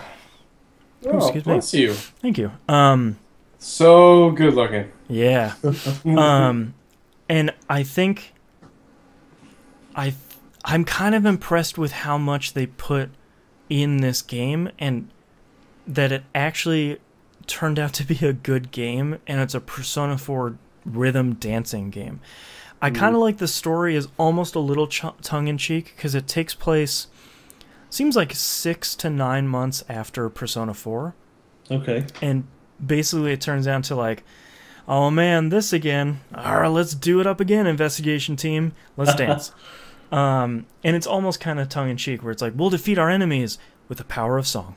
me. Bless you. Thank you. So good looking. Yeah. And I think I'm kind of impressed with how much they put in this game, and that it actually turned out to be a good game, and it's a Persona 4 rhythm dancing game. I kind of like the story is almost a little tongue-in-cheek, because it takes place, seems like 6 to 9 months after Persona 4. Okay. And basically it turns down to like, oh man, this again. Alright, let's do it up again, investigation team. Let's dance. And it's almost kind of tongue-in-cheek, where it's like, we'll defeat our enemies with the power of song.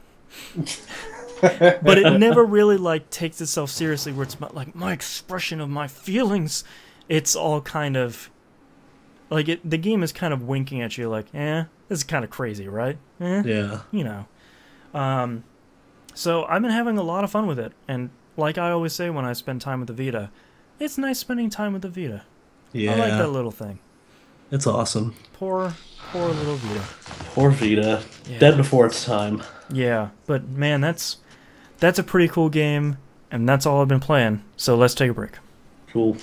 But it never really like takes itself seriously, where it's like my expression of my feelings. It's all kind of like the game is kind of winking at you like, this is kind of crazy, right? Yeah. You know. So I've been having a lot of fun with it, and like I always say when I spend time with the Vita, it's nice spending time with the Vita. Yeah. I like that little thing. It's awesome. Poor little Vita. Poor Vita. Yeah. Dead before its time. Yeah, but man, that's a pretty cool game, and that's all I've been playing. So let's take a break. Cool.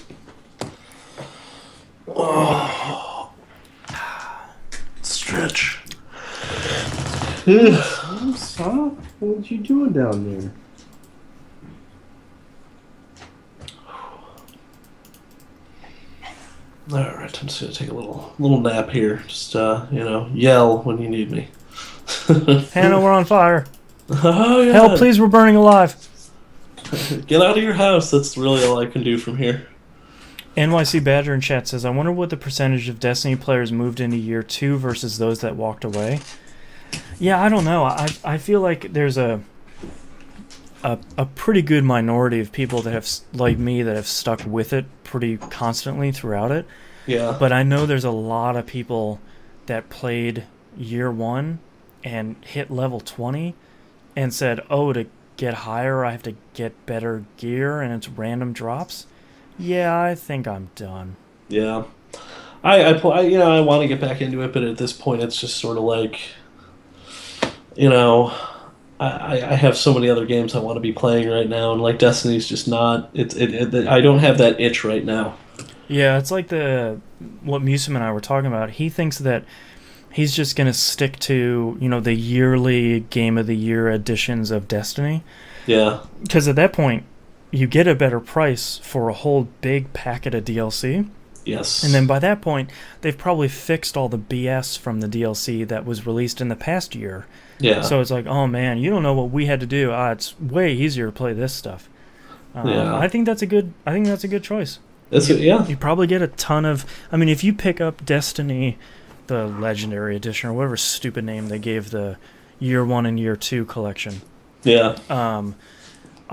Oh. Stretch. What are you doing down there? All right, I'm just gonna take a little nap here. Just yell when you need me. Hannah, we're on fire. Oh yeah! Help, please, we're burning alive. Get out of your house. That's really all I can do from here. NYC Badger in chat says, I wonder what the percentage of Destiny players moved into year 2 versus those that walked away. Yeah, I don't know. I feel like there's a pretty good minority of people that have, like me, that have stuck with it pretty constantly throughout it. Yeah. But I know there's a lot of people that played year 1 and hit level 20 and said, oh, to get higher I have to get better gear and it's random drops. Yeah, I think I'm done. Yeah. I want to get back into it, but at this point it's just sort of like, I have so many other games I want to be playing right now, and like Destiny's just not. I don't have that itch right now. Yeah, it's like what Musum and I were talking about. He thinks that he's just gonna stick to the yearly Game of the Year editions of Destiny. Yeah. Because at that point, you get a better price for a whole big packet of DLC. Yes. And then by that point, they've probably fixed all the BS from the DLC that was released in the past year. Yeah. So it's like, oh man, you don't know what we had to do. It's way easier to play this stuff. Yeah. I think that's a good choice. Yeah. You probably get a ton of. I mean, if you pick up Destiny, the Legendary Edition or whatever stupid name they gave the Year 1 and Year 2 collection. Yeah.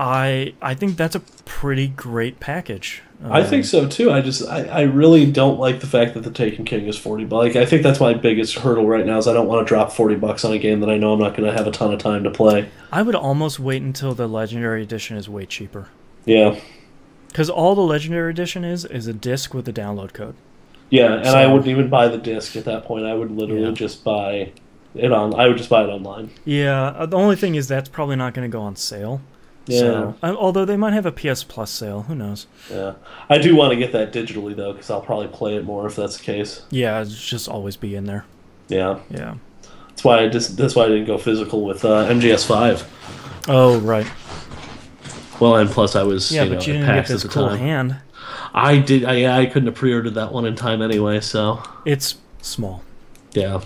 I think that's a pretty great package. I think so too. I really don't like the fact that the Taken King is $40. Like, I think that's my biggest hurdle right now. Is I don't want to drop $40 on a game that I know I'm not going to have a ton of time to play. I would almost wait until the Legendary Edition is way cheaper. Yeah. Because all the Legendary Edition is a disc with a download code. Yeah, and I wouldn't even buy the disc at that point. I would literally just buy it on. I would just buy it online. Yeah. The only thing is that's probably not going to go on sale. Yeah. So, although they might have a PS Plus sale, who knows? Yeah, I do want to get that digitally though, because I'll probably play it more if that's the case. Yeah, it's just always be in there. Yeah. Yeah. That's why I didn't go physical with MGS5. Oh right. Well, and plus I was but you didn't get this cool hand. I did. I couldn't have pre-ordered that one in time anyway, so it's small. Yeah.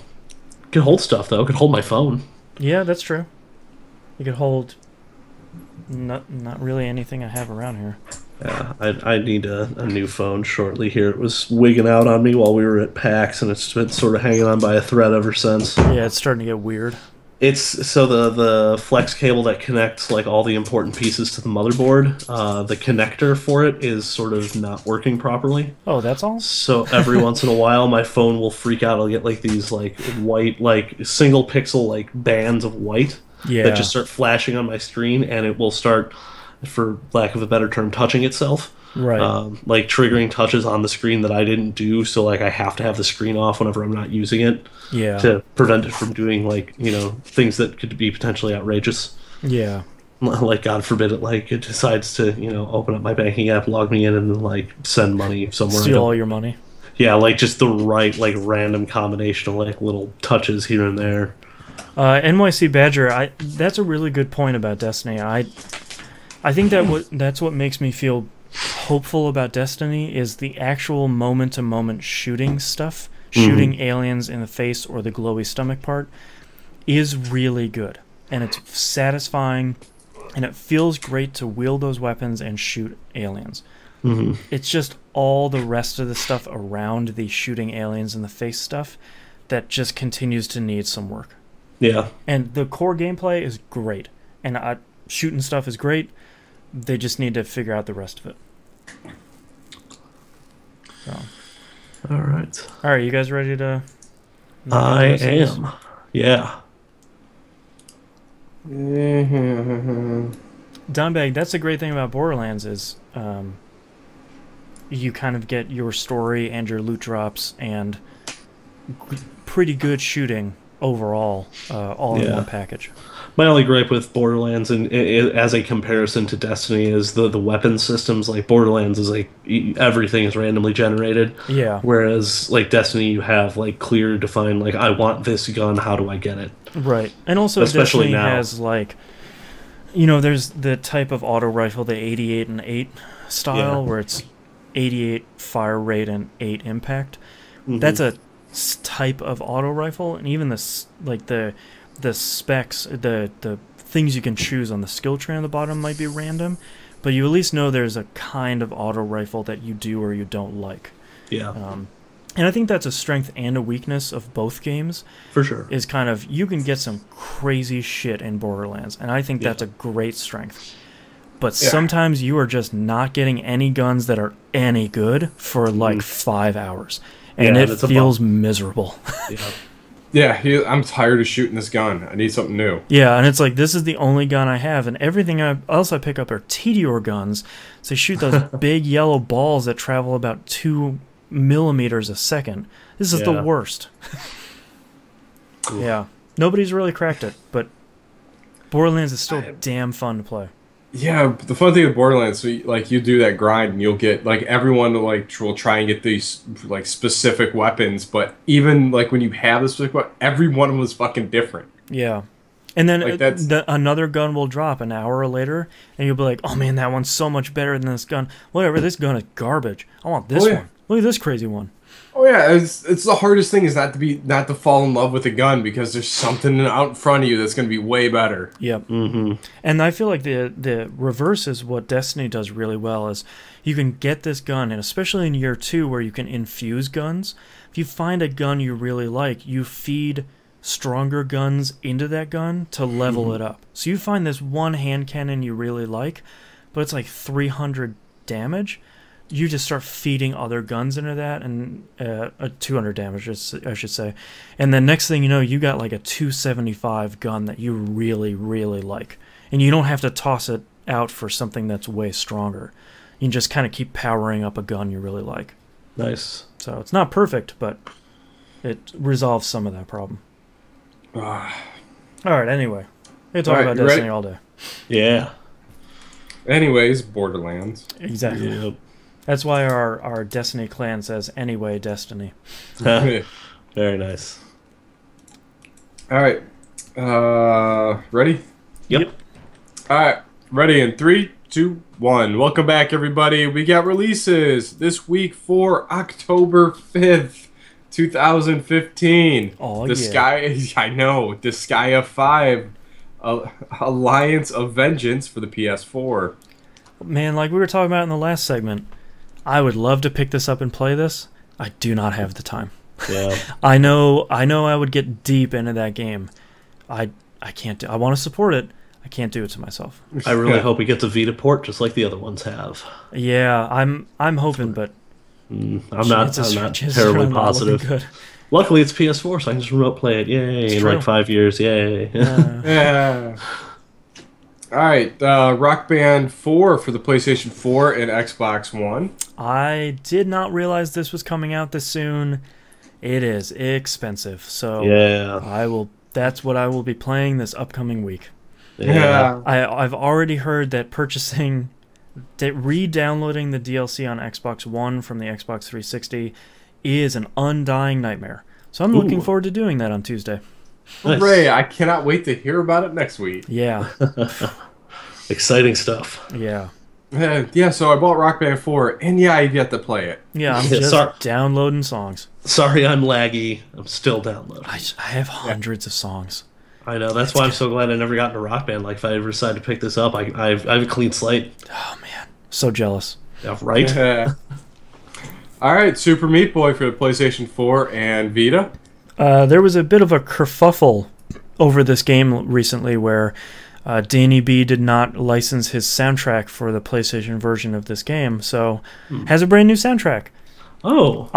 Could hold stuff though. Could hold my phone. Yeah, that's true. You could hold. Not really anything I have around here. Yeah, I need a new phone shortly here. It was wigging out on me while we were at PAX, and it's been sort of hanging on by a thread ever since. Yeah, it's starting to get weird. It's so the flex cable that connects like all the important pieces to the motherboard, the connector for it is sort of not working properly. Oh, that's all? So every once in a while my phone will freak out. I'll get like these like white, like single pixel like bands of white. Yeah. That just start flashing on my screen, and it will start, for lack of a better term, touching itself. Right. Like triggering touches on the screen that I didn't do, so like I have to have the screen off whenever I'm not using it. Yeah. To prevent it from doing like, things that could be potentially outrageous. Yeah. Like, God forbid it decides to, open up my banking app, log me in, and then like send money somewhere. Steal all your money. Yeah, like just the right like random combination of like little touches here and there. NYC Badger, that's a really good point about Destiny. I think that's what makes me feel hopeful about Destiny is the actual moment-to-moment shooting stuff. Shooting aliens in the face or the glowy stomach part is really good. And it's satisfying, and it feels great to wield those weapons and shoot aliens. Mm-hmm. It's just all the rest of the stuff around the shooting aliens in the face stuff that just continues to need some work. Yeah. And the core gameplay is great. And shooting stuff is great. They just need to figure out the rest of it. So. All right. All right, you guys ready to... I am. Yeah. Donbag, that's the great thing about Borderlands is you kind of get your story and your loot drops and pretty good shooting overall, all in one package. My only gripe with Borderlands, and as a comparison to Destiny, is the weapon systems. Like Borderlands is like everything is randomly generated. Yeah. Whereas like Destiny, you have like clear, defined. Like I want this gun. How do I get it? Right. And also especially Destiny now has like, there's the type of auto rifle, the 88 and 8 style, where it's 88 fire rate and 8 impact. Mhm. That's a type of auto rifle, and even the specs, the things you can choose on the skill tree on the bottom might be random, but you at least know there's a kind of auto rifle that you do or you don't like. Yeah, And I think that's a strength and a weakness of both games. for sure. Is kind of, you can get some crazy shit in Borderlands, and I think that's a great strength. But sometimes you are just not getting any guns that are any good for like 5 hours, and it feels miserable. Yeah. Yeah, I'm tired of shooting this gun. I need something new. Yeah, and it's like, this is the only gun I have, and everything else I pick up are Tediore guns. So they shoot those big yellow balls that travel about 2 millimeters a second. This is the worst. Yeah, nobody's really cracked it, but Borderlands is still damn fun to play. Yeah, but the fun thing with Borderlands, so you do that grind and you'll get, like, everyone will try and get these, like, specific weapons, but even, like, when you have the specific weapon, every one of them is fucking different. Yeah. And then Like, another gun will drop an hour later, and you'll be like, oh man, that one's so much better than this gun. Whatever, this gun is garbage. I want this one. Look at this crazy one. Oh yeah, it's the hardest thing is not to fall in love with a gun, because there's something out in front of you that's going to be way better. Yep. And I feel like the reverse is what Destiny does really well, is you can get this gun, and especially in year 2 where you can infuse guns, if you find a gun you really like, you feed stronger guns into that gun to level it up. So you find this one hand cannon you really like, but it's like 300 damage. You just start feeding other guns into that, and 200 damage, I should say. And then next thing you know, you got like a 275 gun that you really, really like. And you don't have to toss it out for something that's way stronger. You can just kind of keep powering up a gun you really like. Nice. So it's not perfect, but it resolves some of that problem. Alright, anyway. We can talk about Destiny all day. Yeah. Anyways, Borderlands. Exactly. Yep. That's why our Destiny clan says, anyway, Destiny. Very nice. Alright. Ready? Yep. Alright. Ready in 3, 2, 1. Welcome back, everybody. We got releases this week for October 5th, 2015. Oh, I know. Disgaea 5. Alliance of Vengeance for the PS4. Man, like we were talking about in the last segment, I would love to pick this up and play this. I do not have the time. Yeah. I know I would get deep into that game. I can't do. I want to support it. I can't do it to myself. I really hope we get the Vita port just like the other ones have. Yeah, I'm hoping, but I'm not terribly positive. Good. Luckily, it's PS4, so I can just remote play it. Yay! In like 5 years. Yay! Yeah. All right, Rock Band 4 for the PlayStation 4 and Xbox One. I did not realize this was coming out this soon. It is expensive, so yeah, that's what I will be playing this upcoming week. Yeah. I've already heard that re-downloading the DLC on Xbox One from the Xbox 360 is an undying nightmare. So I'm looking forward to doing that on Tuesday. Nice. Hooray! I cannot wait to hear about it next week. Yeah. Exciting stuff. Yeah. Yeah, so I bought Rock Band 4, and yeah, I've yet to play it. Yeah, I'm just downloading songs. Sorry I'm laggy. I'm still downloading. I have hundreds of songs. I know. That's why I'm so glad I never got into Rock Band. Like, if I ever decide to pick this up, I have a clean slate. Oh, man. So jealous. Yeah, right? All right, Super Meat Boy for the PlayStation 4 and Vita. There was a bit of a kerfuffle over this game recently where Danny B did not license his soundtrack for the PlayStation version of this game, so has a brand new soundtrack. Oh.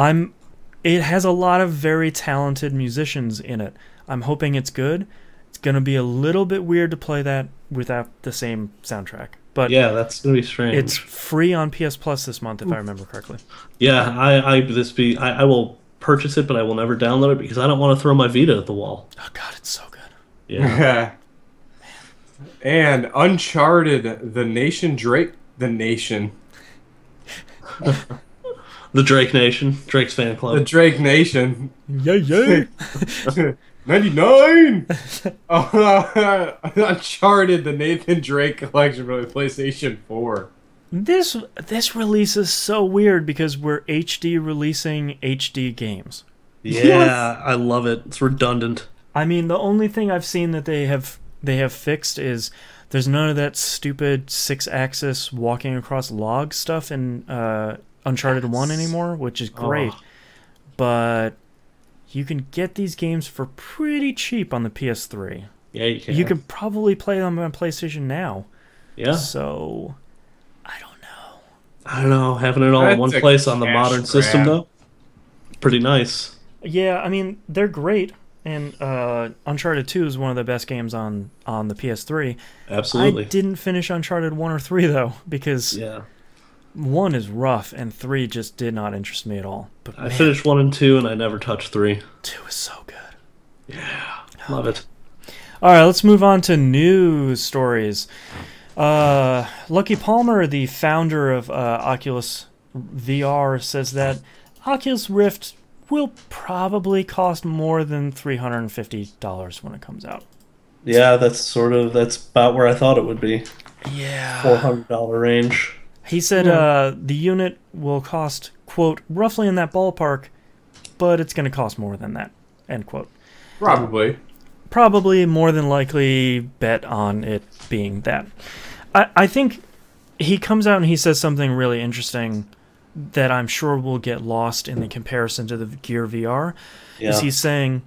It has a lot of very talented musicians in it. I'm hoping it's good. It's going to be a little bit weird to play that without the same soundtrack. But yeah, that's going to be strange. It's free on PS Plus this month, if I remember correctly. Yeah, I will purchase it, but I will never download it because I don't want to throw my Vita at the wall. Oh god, it's so good. Yeah. And Uncharted, The Nation. The Drake Nation, Drake's fan club. The Drake Nation. Yeah. 99! Uncharted, the Nathan Drake collection for the PlayStation 4. This release is so weird because we're HD releasing HD games. Yeah, I love it. It's redundant. I mean, the only thing I've seen that they have fixed is there's none of that stupid 6-axis walking across log stuff in Uncharted 1 anymore, which is great. Oh. But you can get these games for pretty cheap on the PS3. Yeah, you can. You can probably play them on PlayStation now. Yeah. So, I don't know. I don't know. Having it all in That's one a place on the cash modern system, grab. though, pretty nice. Yeah, I mean, they're great. And Uncharted 2 is one of the best games on the PS3. Absolutely. I didn't finish Uncharted 1 or 3, though, because Yeah. 1 is rough, and 3 just did not interest me at all. But I man, finished 1 and 2, and I never touched 3. 2 is so good. Yeah. Love it. All right, let's move on to news stories. Lucky Palmer, the founder of Oculus VR, says that Oculus Rift will probably cost more than $350 when it comes out. Yeah, that's about where I thought it would be. Yeah. $400 range. He said the unit will cost, quote, roughly in that ballpark, but it's going to cost more than that, end quote. Probably. Probably more than likely bet on it being that. I think he comes out and he says something really interesting that I'm sure will get lost in the comparison to the Gear VR. Yeah. Is he's saying,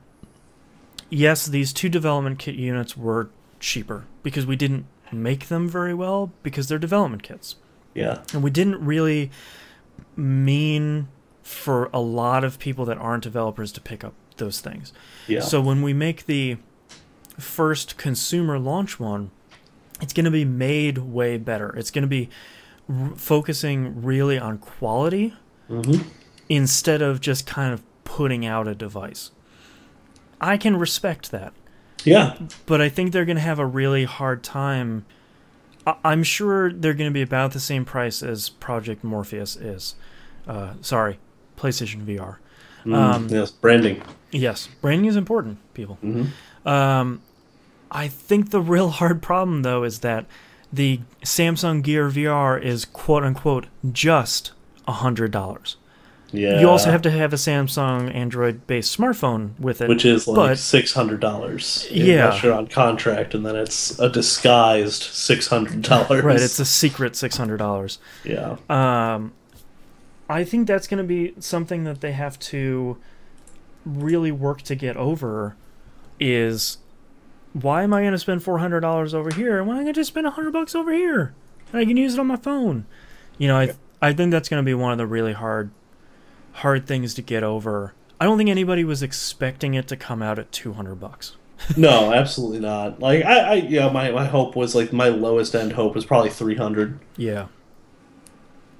yes, these 2 development kit units were cheaper because we didn't make them very well because they're development kits. Yeah. And we didn't really mean for a lot of people that aren't developers to pick up those things. Yeah. So when we make the first consumer launch one, it's going to be made way better. It's going to be focusing really on quality instead of just kind of putting out a device. I can respect that. Yeah. But I think they're going to have a really hard time. I'm sure they're going to be about the same price as Project Morpheus is. Sorry, PlayStation VR. Yes, branding. Yes, branding is important, people. I think the real hard problem, though, is that the Samsung Gear VR is quote-unquote just $100. Yeah. You also have to have a Samsung Android-based smartphone with it. Which is like but, $600. Yeah. Unless you're on contract, and then it's a disguised $600. Right, it's a secret $600. Yeah. I think that's going to be something that they have to really work to get over is, why am I going to spend $400 over here when I can just spend $100 over here? And I can use it on my phone. You know, I think that's going to be one of the really hard things to get over. I don't think anybody was expecting it to come out at $200. No, absolutely not. Like my hope was like my lowest end hope was probably 300. Yeah.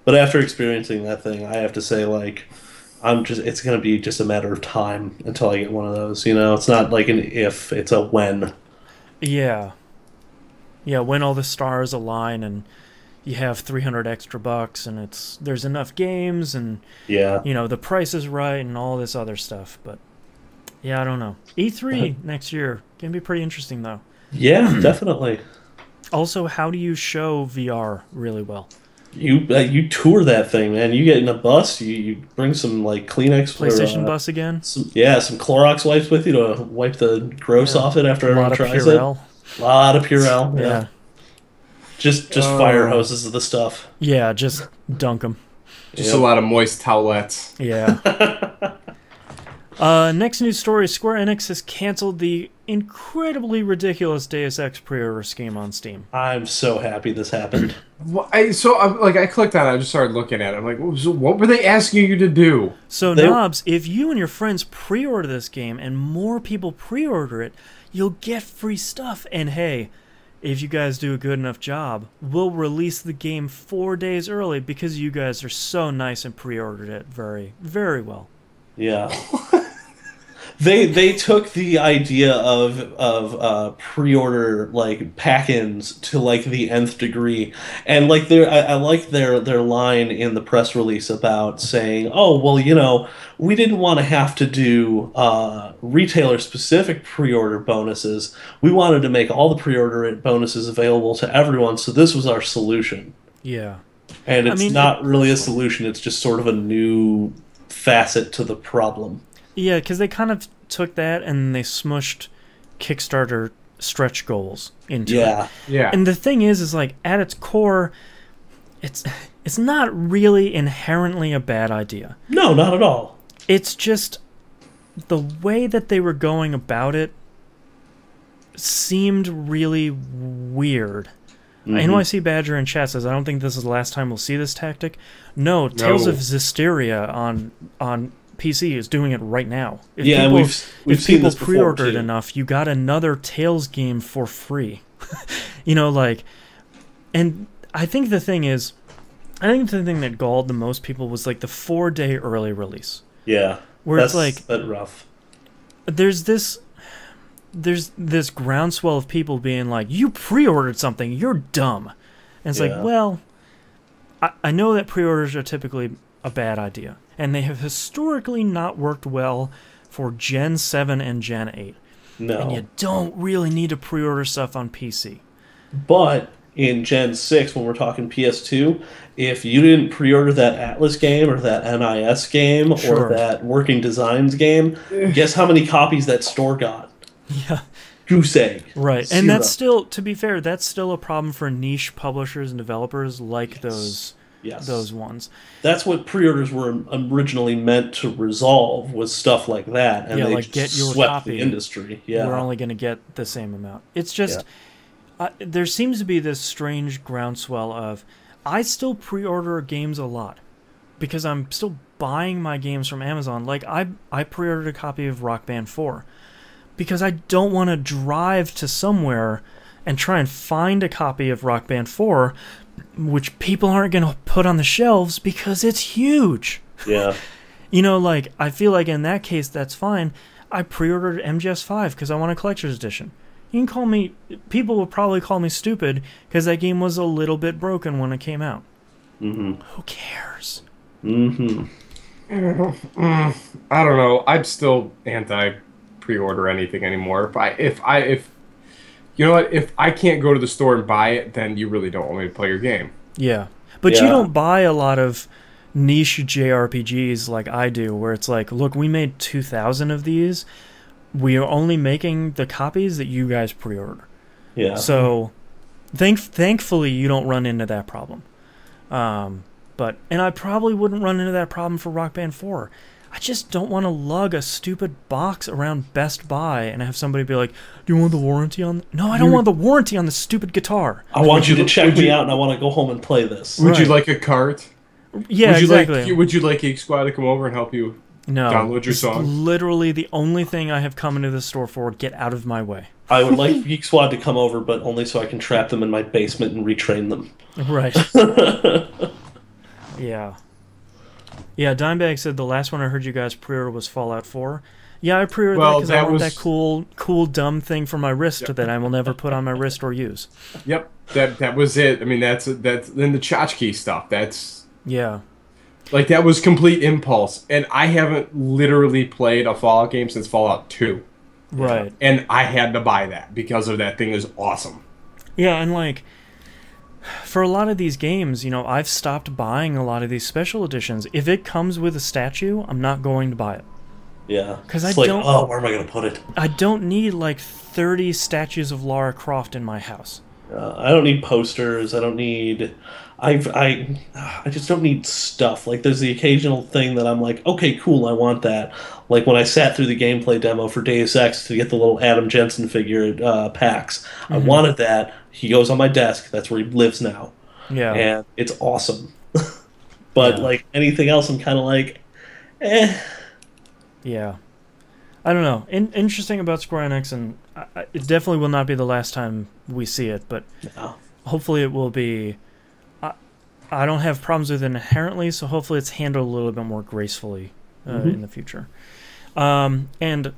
But after experiencing that thing, I have to say like it's going to be just a matter of time until I get one of those, you know? It's not like an if, it's a when. Yeah. Yeah, when all the stars align and you have 300 extra bucks and there's enough games and Yeah. you know, the price is right and all this other stuff, but yeah, I don't know. E3 next year can be pretty interesting though. Yeah, definitely. Also, how do you show VR really well? You tour that thing, man. You get in a bus. You bring some like Kleenex, PlayStation bus again. some Clorox wipes with you to wipe the gross off it after A lot everyone of tries Purell. it. A lot of Purell. Yeah. Just fire hoses of the stuff. Yeah, just dunk them. Just a lot of moist towelettes. Yeah. Next news story: Square Enix has canceled the incredibly ridiculous Deus Ex pre-order scheme on Steam. I'm so happy this happened. I clicked on it. I just started looking at it. I'm like, so what were they asking you to do? So, Knobs, if you and your friends pre-order this game and more people pre-order it, you'll get free stuff. And hey, if you guys do a good enough job, we'll release the game 4 days early because you guys are so nice and pre-ordered it very, very well. Yeah. They took the idea of pre-order like pack-ins to like the nth degree, and like I like their line in the press release about saying, oh well, you know, we didn't want to have to do retailer specific pre-order bonuses. We wanted to make all the pre-order bonuses available to everyone, so this was our solution. Yeah. And I it's mean, not really a solution, it's just sort of a new facet to the problem. yeah, because they kind of took that and they smushed Kickstarter stretch goals into it. Yeah. Yeah. And the thing is like at its core, it's not really inherently a bad idea. No, not at all. It's just the way that they were going about it seemed really weird. NYC Badger in chat says, I don't think this is the last time we'll see this tactic. No, Tales of Zestiria on PC is doing it right now. If Yeah, people, we've if seen people this before, pre-ordered too. enough, you got another Tales game for free. You know, like, and I think the thing that galled the most people was like the 4-day early release. Yeah. Where it's like, that's rough. there's this groundswell of people being like, you pre-ordered something, you're dumb. And it's like, well, I know that pre-orders are typically a bad idea, and they have historically not worked well for Gen 7 and Gen 8. No. And you don't really need to pre-order stuff on PC. But in Gen 6, when we're talking PS2, if you didn't pre-order that Atlas game or that NIS game Sure. or that Working Designs game, guess how many copies that store got? Yeah. Goose egg. Right. Zero. And that's still, to be fair, that's still a problem for niche publishers and developers like those ones. That's what pre-orders were originally meant to resolve, was stuff like that, and they like just get your swept copy. the industry. Yeah, We're only going to get the same amount. It's just there seems to be this strange groundswell of I still pre-order games a lot because I'm still buying my games from Amazon. Like I pre-ordered a copy of Rock Band 4 because I don't want to drive to somewhere and try and find a copy of Rock Band 4, which people aren't going to put on the shelves because it's huge. Yeah. You know, like, I feel like in that case, that's fine. I pre-ordered MGS 5 because I want a collector's edition. You can call me, people will probably call me stupid because that game was a little bit broken when it came out. Mm-hmm. Who cares? Mm-hmm. I don't know. I'm still anti pre-order anything anymore. If you know what, if I can't go to the store and buy it, then you really don't want me to play your game. Yeah. But you don't buy a lot of niche JRPGs like I do, where it's like, look, we made 2,000 of these. We are only making the copies that you guys pre-order. Yeah. So, thankfully, you don't run into that problem. And I probably wouldn't run into that problem for Rock Band 4. I just don't want to lug a stupid box around Best Buy and have somebody be like, do you want the warranty on... No, I don't want the warranty on the stupid guitar. I want you to check me out, and I want to go home and play this. Would you like a cart? Yeah, exactly. Would you like Geek Squad to come over and help you download your song? Literally the only thing I have come into the store for. Get out of my way. I would like Geek Squad to come over, but only so I can trap them in my basement and retrain them. Right. Yeah. Yeah, Dimebag said the last one I heard you guys pre-order was Fallout 4. Yeah, I pre-ordered that because I want that cool, dumb thing for my wrist that I will never put on my wrist or use. Yep, that was it. I mean, that's then the tchotchke stuff. That's like that was complete impulse, and I haven't literally played a Fallout game since Fallout 2. Right. And I had to buy that because of that thing is awesome. Yeah, and like, for a lot of these games, you know, I've stopped buying a lot of these special editions. If it comes with a statue, I'm not going to buy it. Yeah. Because I don't... oh, where am I going to put it? I don't need, like, 30 statues of Lara Croft in my house. I don't need posters. I don't need... I just don't need stuff. Like, there's the occasional thing that I'm like, okay, cool, I want that. Like, when I sat through the gameplay demo for Deus Ex to get the little Adam Jensen figure at PAX, I wanted that. He goes on my desk. That's where he lives now. Yeah. And it's awesome. But, like, anything else, I'm kind of like, eh. Yeah. I don't know. Interesting about Square Enix, and it definitely will not be the last time we see it, but hopefully it will be... I don't have problems with it inherently, so hopefully it's handled a little bit more gracefully in the future. And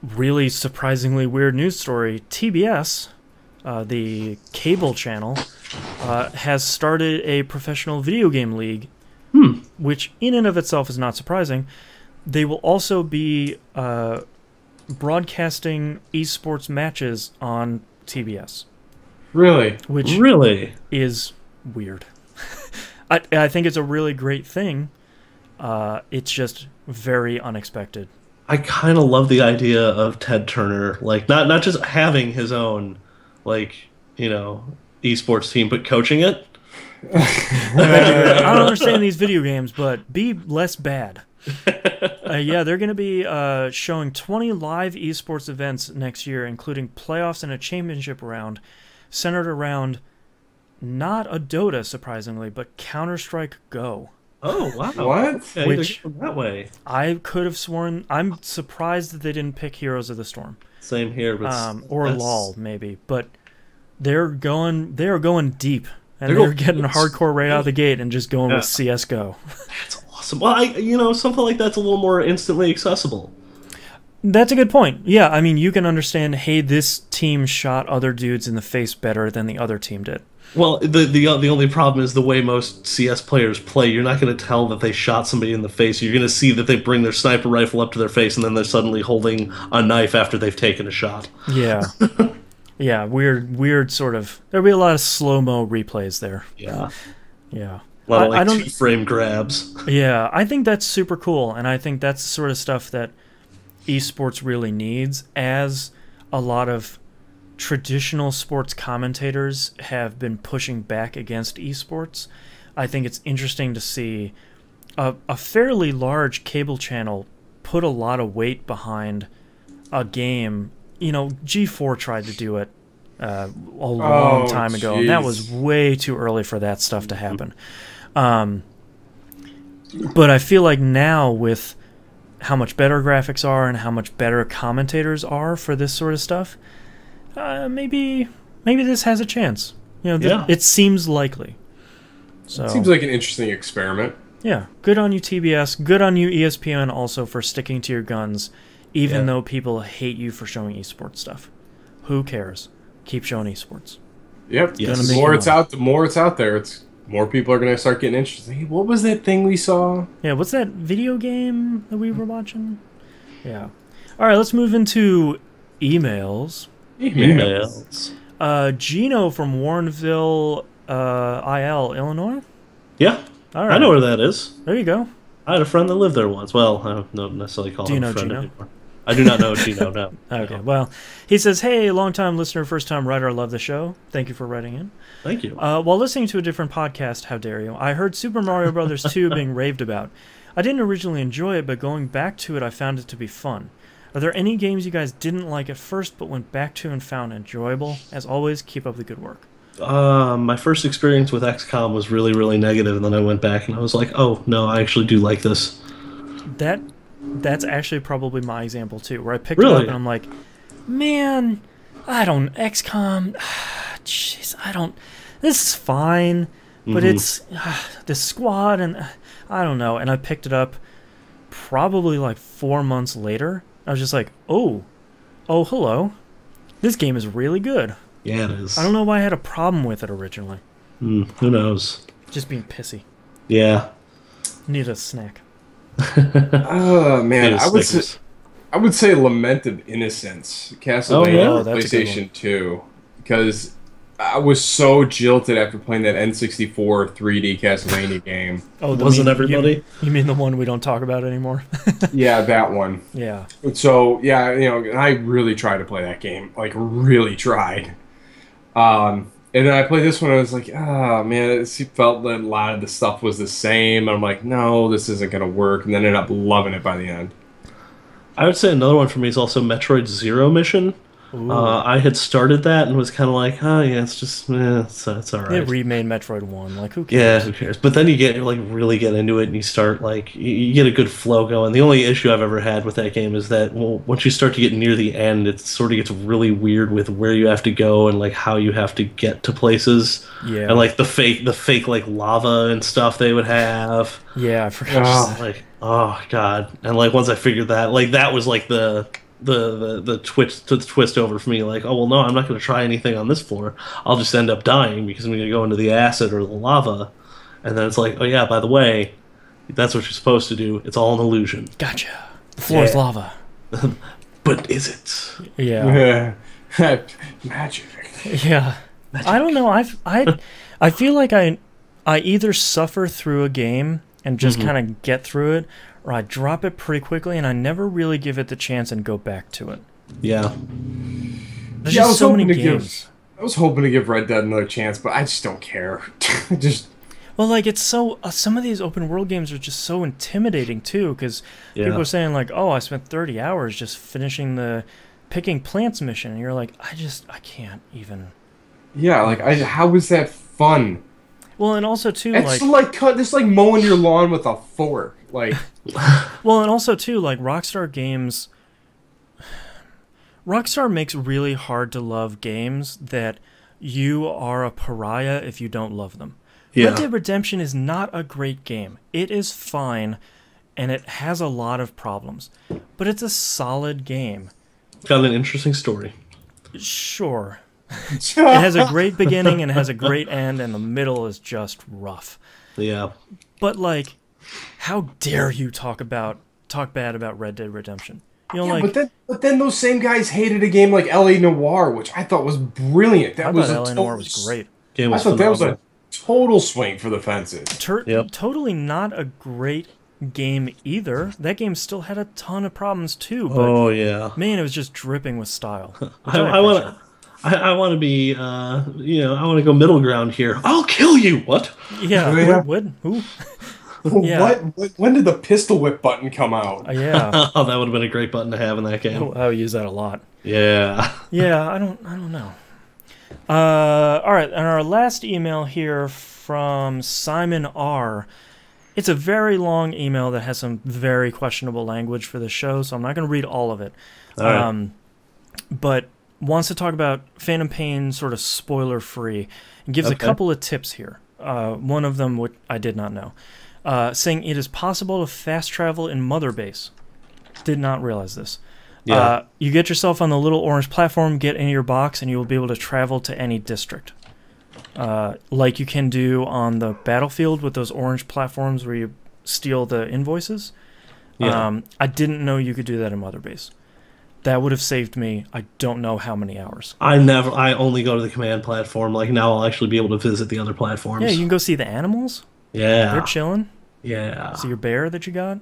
really surprisingly weird news story, TBS, the cable channel, has started a professional video game league, which in and of itself is not surprising. They will also be broadcasting esports matches on TBS. Really? Which really is weird. I think it's a really great thing. It's just very unexpected. I kind of love the idea of Ted Turner, like not just having his own, like, esports team, but coaching it. I don't understand these video games, but be less bad. Yeah, they're going to be showing 20 live esports events next year, including playoffs and a championship round centered around not a Dota, surprisingly, but Counter-Strike Go. Oh, wow. What? Okay, Which that way. I could have sworn. I'm surprised that they didn't pick Heroes of the Storm. Same here, but or LOL maybe, but they are going deep, and they're going getting hardcore right out of the gate and just going with CS:GO. That's awesome. Well, something like that's a little more instantly accessible. That's a good point. Yeah, I mean, you can understand, hey, this team shot other dudes in the face better than the other team did. Well, the only problem is the way most CS players play. You're not going to tell that they shot somebody in the face. You're going to see that they bring their sniper rifle up to their face, and then they're suddenly holding a knife after they've taken a shot. Yeah. Yeah, weird sort of... There'll be a lot of slow-mo replays there. Yeah. Yeah. A lot of two-frame grabs. Yeah, I think that's super cool, and I think that's the sort of stuff that esports really needs, as a lot of traditional sports commentators have been pushing back against esports. I think it's interesting to see a fairly large cable channel put a lot of weight behind a game. G4 tried to do it a long time ago, and that was way too early for that stuff to happen. But I feel like now, with how much better graphics are and how much better commentators are for this sort of stuff, maybe this has a chance. It seems likely. So it seems like an interesting experiment. Yeah, good on you, TBS. Good on you, ESPN, also for sticking to your guns, even though people hate you for showing esports stuff. Who cares? Keep showing esports. Yep. Yes. The more it's out there, more people are going to start getting interested. Hey, what was that thing we saw? Yeah, what's that video game that we were watching? Yeah. All right, let's move into emails. Gino from Warrenville, Illinois. Yeah. All right. I know where that is. There you go. I had a friend that lived there once. Well, I don't necessarily call him a friend anymore. I do not know Gino, no. Okay, well, he says, hey, long-time listener, first-time writer, love the show. Thank you for writing in. Thank you. While listening to a different podcast, how dare you, I heard Super Mario Bros. 2 being raved about. I didn't originally enjoy it, but going back to it, I found it to be fun. Are there any games you guys didn't like at first, but went back to and found enjoyable? As always, keep up the good work. My first experience with XCOM was really, really negative, and then I went back and I was like, oh, no, I actually do like this. That's actually probably my example, too, where I picked it up and I'm like, man, XCOM, jeez, this is fine, but it's the squad, and I don't know. And I picked it up probably like 4 months later. I was just like, oh, hello. This game is really good. Yeah, it is. I don't know why I had a problem with it originally. Who knows? Just being pissy. Yeah. Need a snack. Oh, man. I would say Lament of Innocence. Castlevania PlayStation 2. Because I was so jilted after playing that N64 3D Castlevania game. Oh, wasn't everybody? You mean the one we don't talk about anymore? Yeah, that one. Yeah. So, yeah, I really tried to play that game. Like, really tried. And then I played this one, and I was like, oh, man, it felt that a lot of the stuff was the same. And I'm like, no, this isn't going to work. And then ended up loving it by the end. I would say another one for me is also Metroid Zero Mission. I had started that and was kind of like, oh, yeah, it's just, it's all right. They remade Metroid 1. Like, who cares? Yeah, who cares? But then you really get into it and you start, you get a good flow going. The only issue I've ever had with that game is that, once you start to get near the end, it sort of gets really weird with where you have to go and, how you have to get to places. Yeah. And, the fake, lava and stuff they would have. Yeah, I forgot. Oh, God. And, once I figured that, that was, the twist over for me, no, I'm not going to try anything on this floor. I'll just end up dying because I'm going to go into the acid or the lava. And then it's like, oh yeah, by the way, that's what you're supposed to do. It's all an illusion. Gotcha. The floor is lava. But is it? Yeah. Magic. Yeah. Magic. I don't know. I feel like I I either suffer through a game and just kind of get through it, or I drop it pretty quickly and I never really give it the chance and go back to it. Yeah. There's just so many games. I was hoping to give Red Dead another chance, but I just don't care. Well, like, it's so... some of these open world games are just so intimidating, too, because people are saying, like, oh, I spent 30 hours just finishing the picking plants mission, and you're like, I can't even... Yeah, like, how is that fun? Well, and also, too, it's like mowing your lawn with a fork, like... Well, and also, too, like, Rockstar games... Rockstar makes really hard-to-love games that you are a pariah if you don't love them. Yeah. Red Dead Redemption is not a great game. It is fine, and it has a lot of problems. But it's a solid game. Got an interesting story. Sure. It has a great beginning and it has a great end, and the middle is just rough. Yeah. But, like, how dare you talk bad about Red Dead Redemption? You know, yeah, like, but then those same guys hated a game like L.A. Noire, which I thought was brilliant. I thought L.A. Noire was great. Game was I thought phenomenal. that was a total swing for the fences. Totally not a great game either. That game still had a ton of problems too. But Oh yeah. man, it was just dripping with style. I want to be I want to go middle ground here. I'll kill you. What? Yeah. Yeah. What? Who? Yeah. When did the pistol whip button come out? Yeah. Oh, that would have been a great button to have in that game. I would use that a lot. Yeah. Yeah. I don't know. All right. And our last email here from Simon R. It's a very long email that has some very questionable language for the show, so I'm not going to read all of it. All right. But wants to talk about Phantom Pain sort of spoiler-free and gives a couple of tips here. One of them, which I did not know. Saying it is possible to fast travel in Mother Base. Did not realize this. Yeah. You get yourself on the little orange platform, get in your box, and you will be able to travel to any district. Like you can do on the battlefield with those orange platforms where you steal the invoices. Yeah. I didn't know you could do that in Mother Base. That would have saved me I don't know how many hours. I only go to the command platform. Like now I'll actually be able to visit the other platforms. Yeah, you can go see the animals. Yeah. They're chilling. Yeah. See your bear that you got.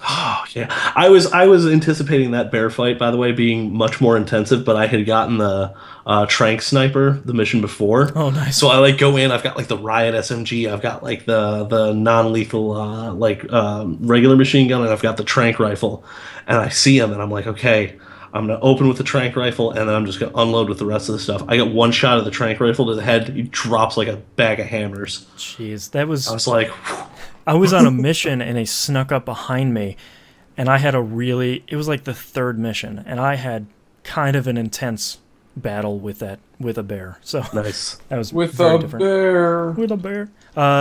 Oh yeah, I was anticipating that bear fight, by the way, being much more intensive, but I had gotten the trank sniper the mission before. Oh, nice. So I like go in. I've got like the riot SMG. I've got like the non-lethal regular machine gun, and I've got the trank rifle. And I see him, and I'm like, okay, I'm gonna open with the trank rifle, and then I'm just gonna unload with the rest of the stuff. I get one shot of the trank rifle to the head. He drops like a bag of hammers. Jeez, that was. I was like. I was on a mission and they snuck up behind me, and I had it was like the third mission, and I had kind of an intense battle with a bear. So nice. That was With very a different. bear. With a bear.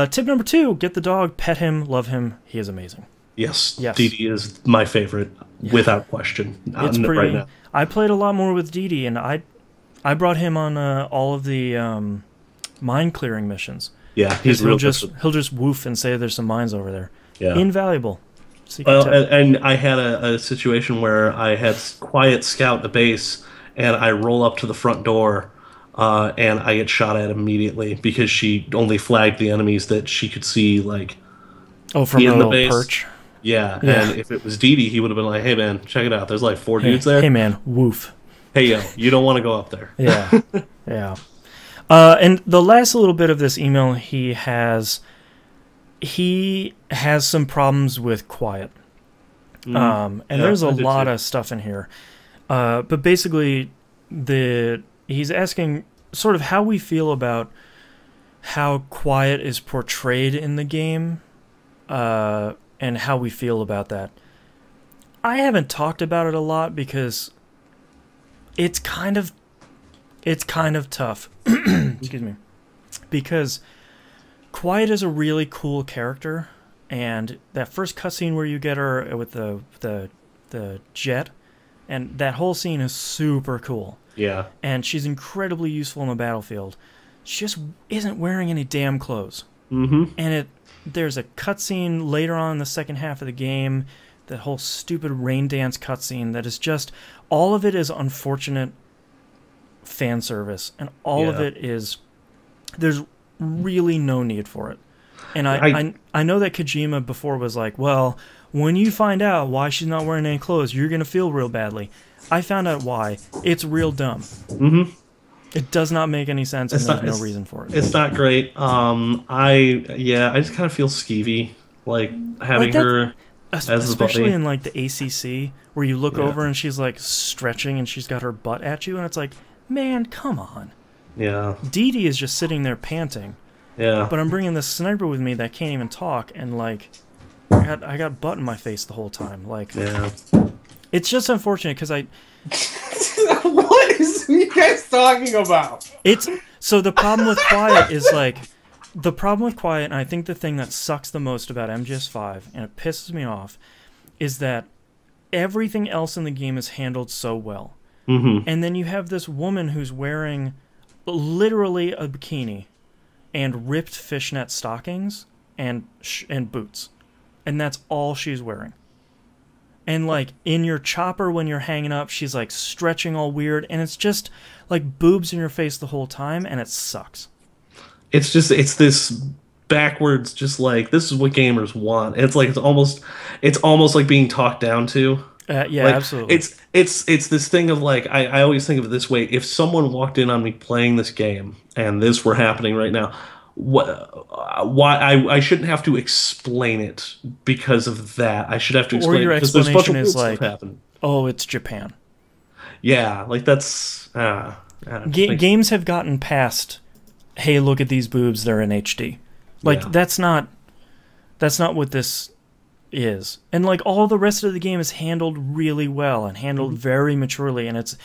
Tip number 2, get the dog, pet him, love him. He is amazing. Yes. Yes. Dee Dee is my favorite, without question. It's pretty. Right now. I played a lot more with Dee Dee, and I brought him on all of the mine clearing missions. Yeah, he's real. He'll just woof and say there's some mines over there. Yeah. Invaluable. Well, and I had a situation where I had Quiet scout a base, and I roll up to the front door, and I get shot at immediately because she only flagged the enemies that she could see, like, from the little base. Perch. Yeah, and if it was Dee Dee, he would have been like, hey, man, check it out. There's like 4 dudes there. Hey, man, woof. Hey, yo, you don't want to go up there. Yeah, yeah. And the last little bit of this email, he has some problems with Quiet. And there's a lot of stuff in here. But basically, he's asking sort of how we feel about how Quiet is portrayed in the game, and how we feel about that. I haven't talked about it a lot because it's kind of tough. Excuse me. Because Quiet is a really cool character, and that first cutscene where you get her with the jet, and that whole scene is super cool. Yeah. And she's incredibly useful in the battlefield. She just isn't wearing any damn clothes. Mm-hmm. And there's a cutscene later on in the second half of the game, that whole stupid rain dance cutscene that is just, all of it is unfortunate fan service, and all of it is, there's really no need for it. And I know that Kojima before was like, well, when you find out why she's not wearing any clothes, you're going to feel real badly. I found out why. It's real dumb. Mm-hmm. It does not make any sense, and there's no reason for it. It's not great. I just kind of feel skeevy, like having her as the buddy. Especially in like the ACC, where you look over and she's like stretching and she's got her butt at you, and it's like, man, come on. Yeah. Dee Dee is just sitting there panting. Yeah. But I'm bringing this sniper with me that can't even talk, and like, I got butt in my face the whole time. Like, it's just unfortunate because I. What is you guys talking about? So the problem with Quiet is like, the problem with Quiet, and I think the thing that sucks the most about MGS5, and it pisses me off, is that everything else in the game is handled so well. Mm-hmm. And then you have this woman who's wearing literally a bikini and ripped fishnet stockings and boots. And that's all she's wearing. And like in your chopper when you're hanging up, she's like stretching all weird, and it's just like boobs in your face the whole time, and it sucks. It's this backwards, just like, this is what gamers want. It's like it's almost like being talked down to. Yeah, like, absolutely. It's this thing of like, I always think of it this way: if someone walked in on me playing this game and this were happening right now, why I shouldn't have to explain it because of that. I should have to explain or your it because there's a bunch explanation of is weird like, stuff happen. oh, it's Japan. Yeah, like that's Games have gotten past, hey, look at these boobs, they're in HD. Like that's not what this is. And like all the rest of the game is handled really well and handled very maturely, and it's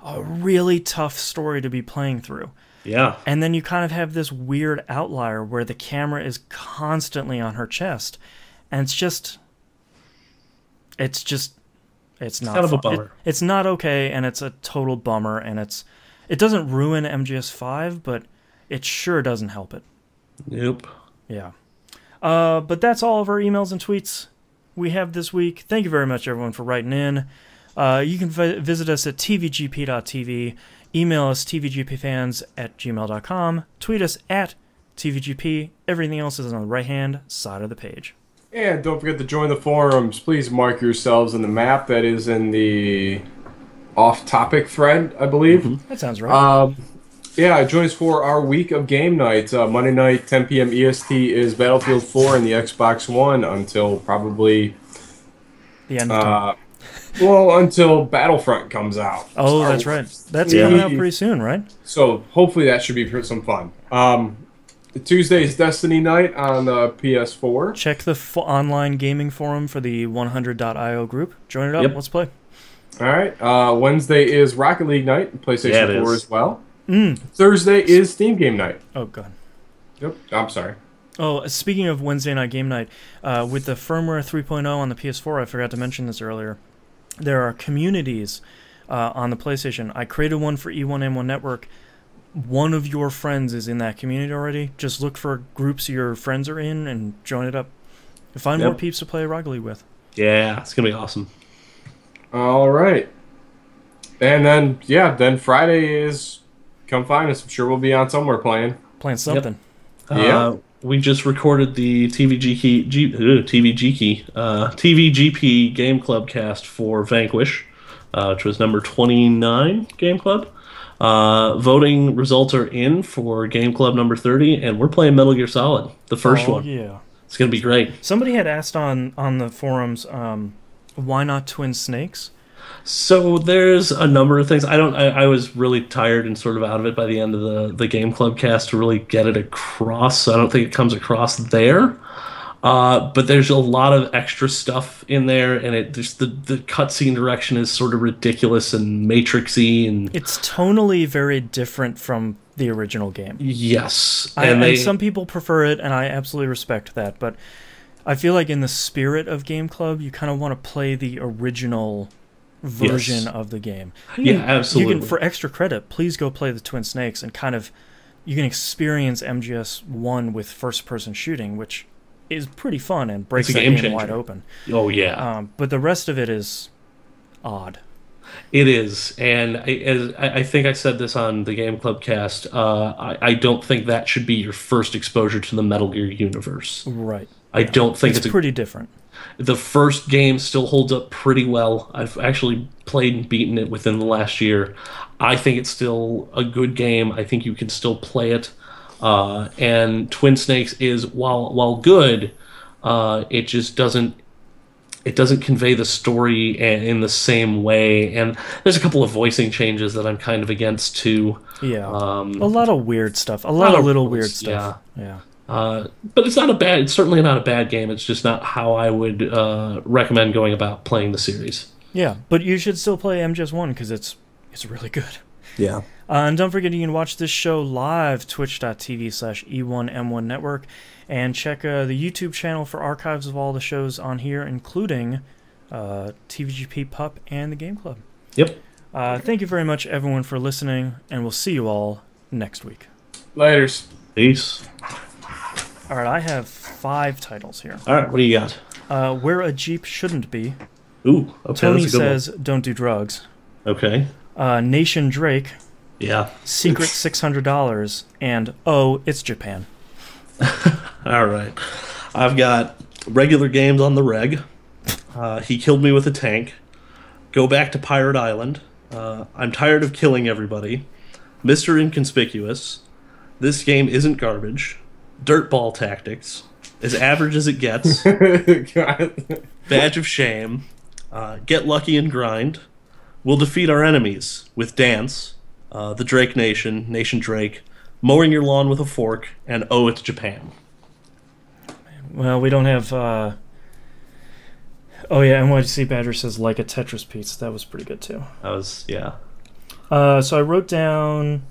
a really tough story to be playing through. Yeah. And then you kind of have this weird outlier where the camera is constantly on her chest, and it's not kind of a bummer. It's not okay, and it's a total bummer, and it doesn't ruin MGS5, but it sure doesn't help it. Nope. Yeah. But that's all of our emails and tweets we have this week. Thank you very much, everyone, for writing in. You can visit us at tvgp.tv. Email us tvgpfans@gmail.com. Tweet us at tvgp. Everything else is on the right-hand side of the page. And don't forget to join the forums. Please mark yourselves in the map that is in the off-topic thread, I believe. That sounds right. Yeah, join us for our week of game nights. Monday night, 10 p.m. EST is Battlefield 4 and the Xbox One until probably the end of time. Well, until Battlefront comes out. Oh, that's right. That's coming out pretty soon, right? So hopefully that should be some fun. Tuesday is Destiny night on the PS4. Check the online gaming forum for the 100.io group. Join it up. Yep. Let's play. All right. Wednesday is Rocket League night, PlayStation 4 as well. Mm. Thursday is Steam game night. Oh, God. Yep. I'm sorry. Oh, speaking of Wednesday night game night, with the firmware 3.0 on the PS4, I forgot to mention this earlier. There are communities on the PlayStation. I created one for E1M1 Network. One of your friends is in that community already. Just look for groups your friends are in and join it up. Find more peeps to play Rocket League with. Yeah, it's going to be awesome. All right. And then, then Friday is come find us. I'm sure we'll be on somewhere playing. Playing something. Yep. We just recorded the TVGP Game Club cast for Vanquish, which was number 29 Game Club. Voting results are in for Game Club number 30, and we're playing Metal Gear Solid, the first one. Yeah. It's going to be great. Somebody had asked on the forums, why not Twin Snakes? So there's a number of things. I was really tired and sort of out of it by the end of the Game Club cast to really get it across. So I don't think it comes across there. But there's a lot of extra stuff in there, and the cutscene direction is sort of ridiculous and matrixy, and it's tonally very different from the original game. Yes, and some people prefer it, and I absolutely respect that. But I feel like in the spirit of Game Club, you kind of want to play the original version of the game. Absolutely. You can, for extra credit, please go play the Twin Snakes and you can experience MGS1 with first-person shooting, which is pretty fun and breaks the game wide open. Oh, yeah. But the rest of it is odd. It is, and I think I said this on the Game Club cast. I don't think that should be your first exposure to the Metal Gear universe. Right. I don't think it's pretty different. The first game still holds up pretty well. I've actually played and beaten it within the last year. I think it's still a good game. I think you can still play it. And Twin Snakes is, while good, it just doesn't convey the story in the same way. And there's a couple of voicing changes that I'm kind of against too. Yeah, a lot of weird stuff. A lot of little weird stuff. Yeah. But it's not a bad. It's certainly not a bad game. It's just not how I would recommend going about playing the series. Yeah, but you should still play MGS1 because it's really good. Yeah. And don't forget you can watch this show live, twitch.tv/E1M1 Network, and check the YouTube channel for archives of all the shows on here, including TVGP Pup and the Game Club. Yep. Thank you very much, everyone, for listening, and we'll see you all next week. Laters. Peace. All right, I have 5 titles here. All right, what do you got? Where a Jeep Shouldn't Be. Ooh, okay. Tony that's a good Says Don't Do Drugs. Okay. Nation Drake. Yeah. Secret $600. And Oh, It's Japan. All right. I've got regular games on the reg. He Killed Me with a Tank. Go Back to Pirate Island. I'm Tired of Killing Everybody. Mr. Inconspicuous. This Game Isn't Garbage. Dirtball Tactics. As Average as It Gets. Badge of Shame. Get Lucky and Grind. We'll Defeat Our Enemies with Dance. The Drake Nation, Nation Drake. Mowing Your Lawn with a Fork. And Oh, It's Japan. Well, we don't have... Oh yeah, NYC Badger says Like a Tetris Piece. That was pretty good too. That was, yeah. So I wrote down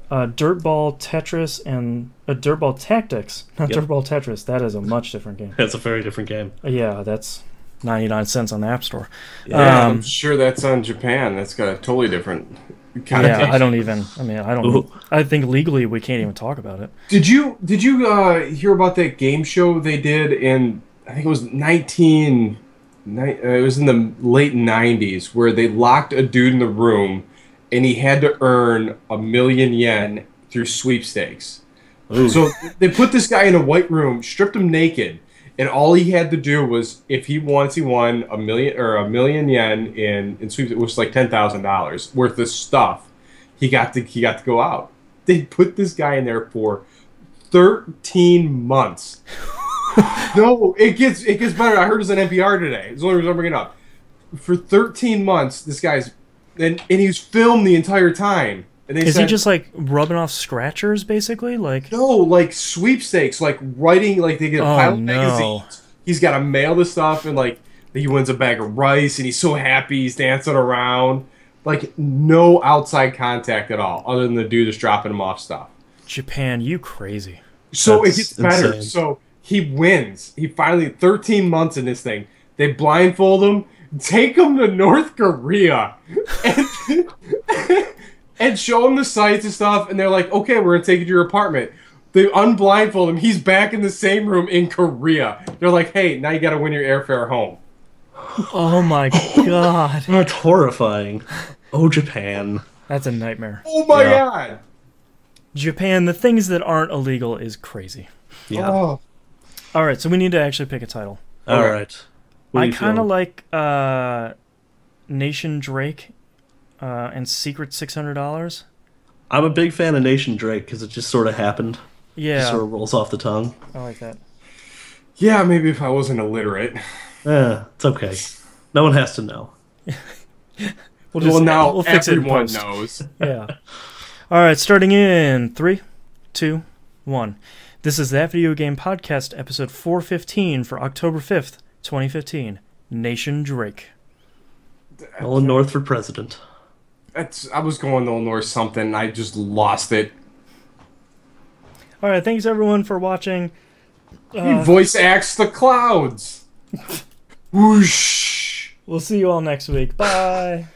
Dirtball Tetris and Dirtball Tactics. Not Yep. Dirtball Tetris. That is a much different game. That's a very different game. Yeah, that's 99 cents on the App Store. Yeah, I'm sure that's on Japan. That's got a totally different connotation. Yeah, I don't. I think legally we can't even talk about it. Did you hear about that game show they did in, I think it was it was in the late 90s, where they locked a dude in the room and he had to earn 1,000,000 yen through sweepstakes. Ooh. So they put this guy in a white room, stripped him naked, and all he had to do was, if he won 1,000,000 yen in sweepstakes, it was like $10,000 worth of stuff. He got to go out. They put this guy in there for 13 months. No, it gets better. I heard it was on NPR today. It's the only reason I'm bringing it up. For 13 months, this guy's and he was filmed the entire time. And they Is said, he just like rubbing off scratchers, basically? Like no, like sweepstakes, like writing, like they get a pile of no. magazines. He's got to mail the stuff, and like he wins a bag of rice, and he's so happy, he's dancing around. Like no outside contact at all, other than the dude just dropping him off stuff. Japan, you crazy. So That's it gets better. insane. So he wins. He finally 13 months in this thing. They blindfold him, take him to North Korea, and show him the sights and stuff. And they're like, "Okay, we're gonna take you to your apartment." They unblindfold him. He's back in the same room in Korea. They're like, "Hey, now you got to win your airfare home." Oh my god. That's horrifying. Oh, Japan. That's a nightmare. Oh my Yeah. god. Japan, the things that aren't illegal is crazy. Yeah. Oh. All right, so we need to actually pick a title. All Okay. right. What do I you kind of feel? like Nation Drake and Secret $600. I'm a big fan of Nation Drake because it just sort of happened. Just Yeah, sort of rolls off the tongue. I like that. Yeah, maybe if I wasn't illiterate. It's okay. No one has to know. Well, now we'll fix it in everyone post. knows. Yeah. All right, starting in 3, 2, 1. This is That Video Game Podcast, episode 415 for October 5th, 2015. Nation Drake. Nolan North for president. I was going to Illinois something. I just lost it. All right, thanks everyone for watching. He voice acts the clouds. Whoosh. We'll see you all next week. Bye.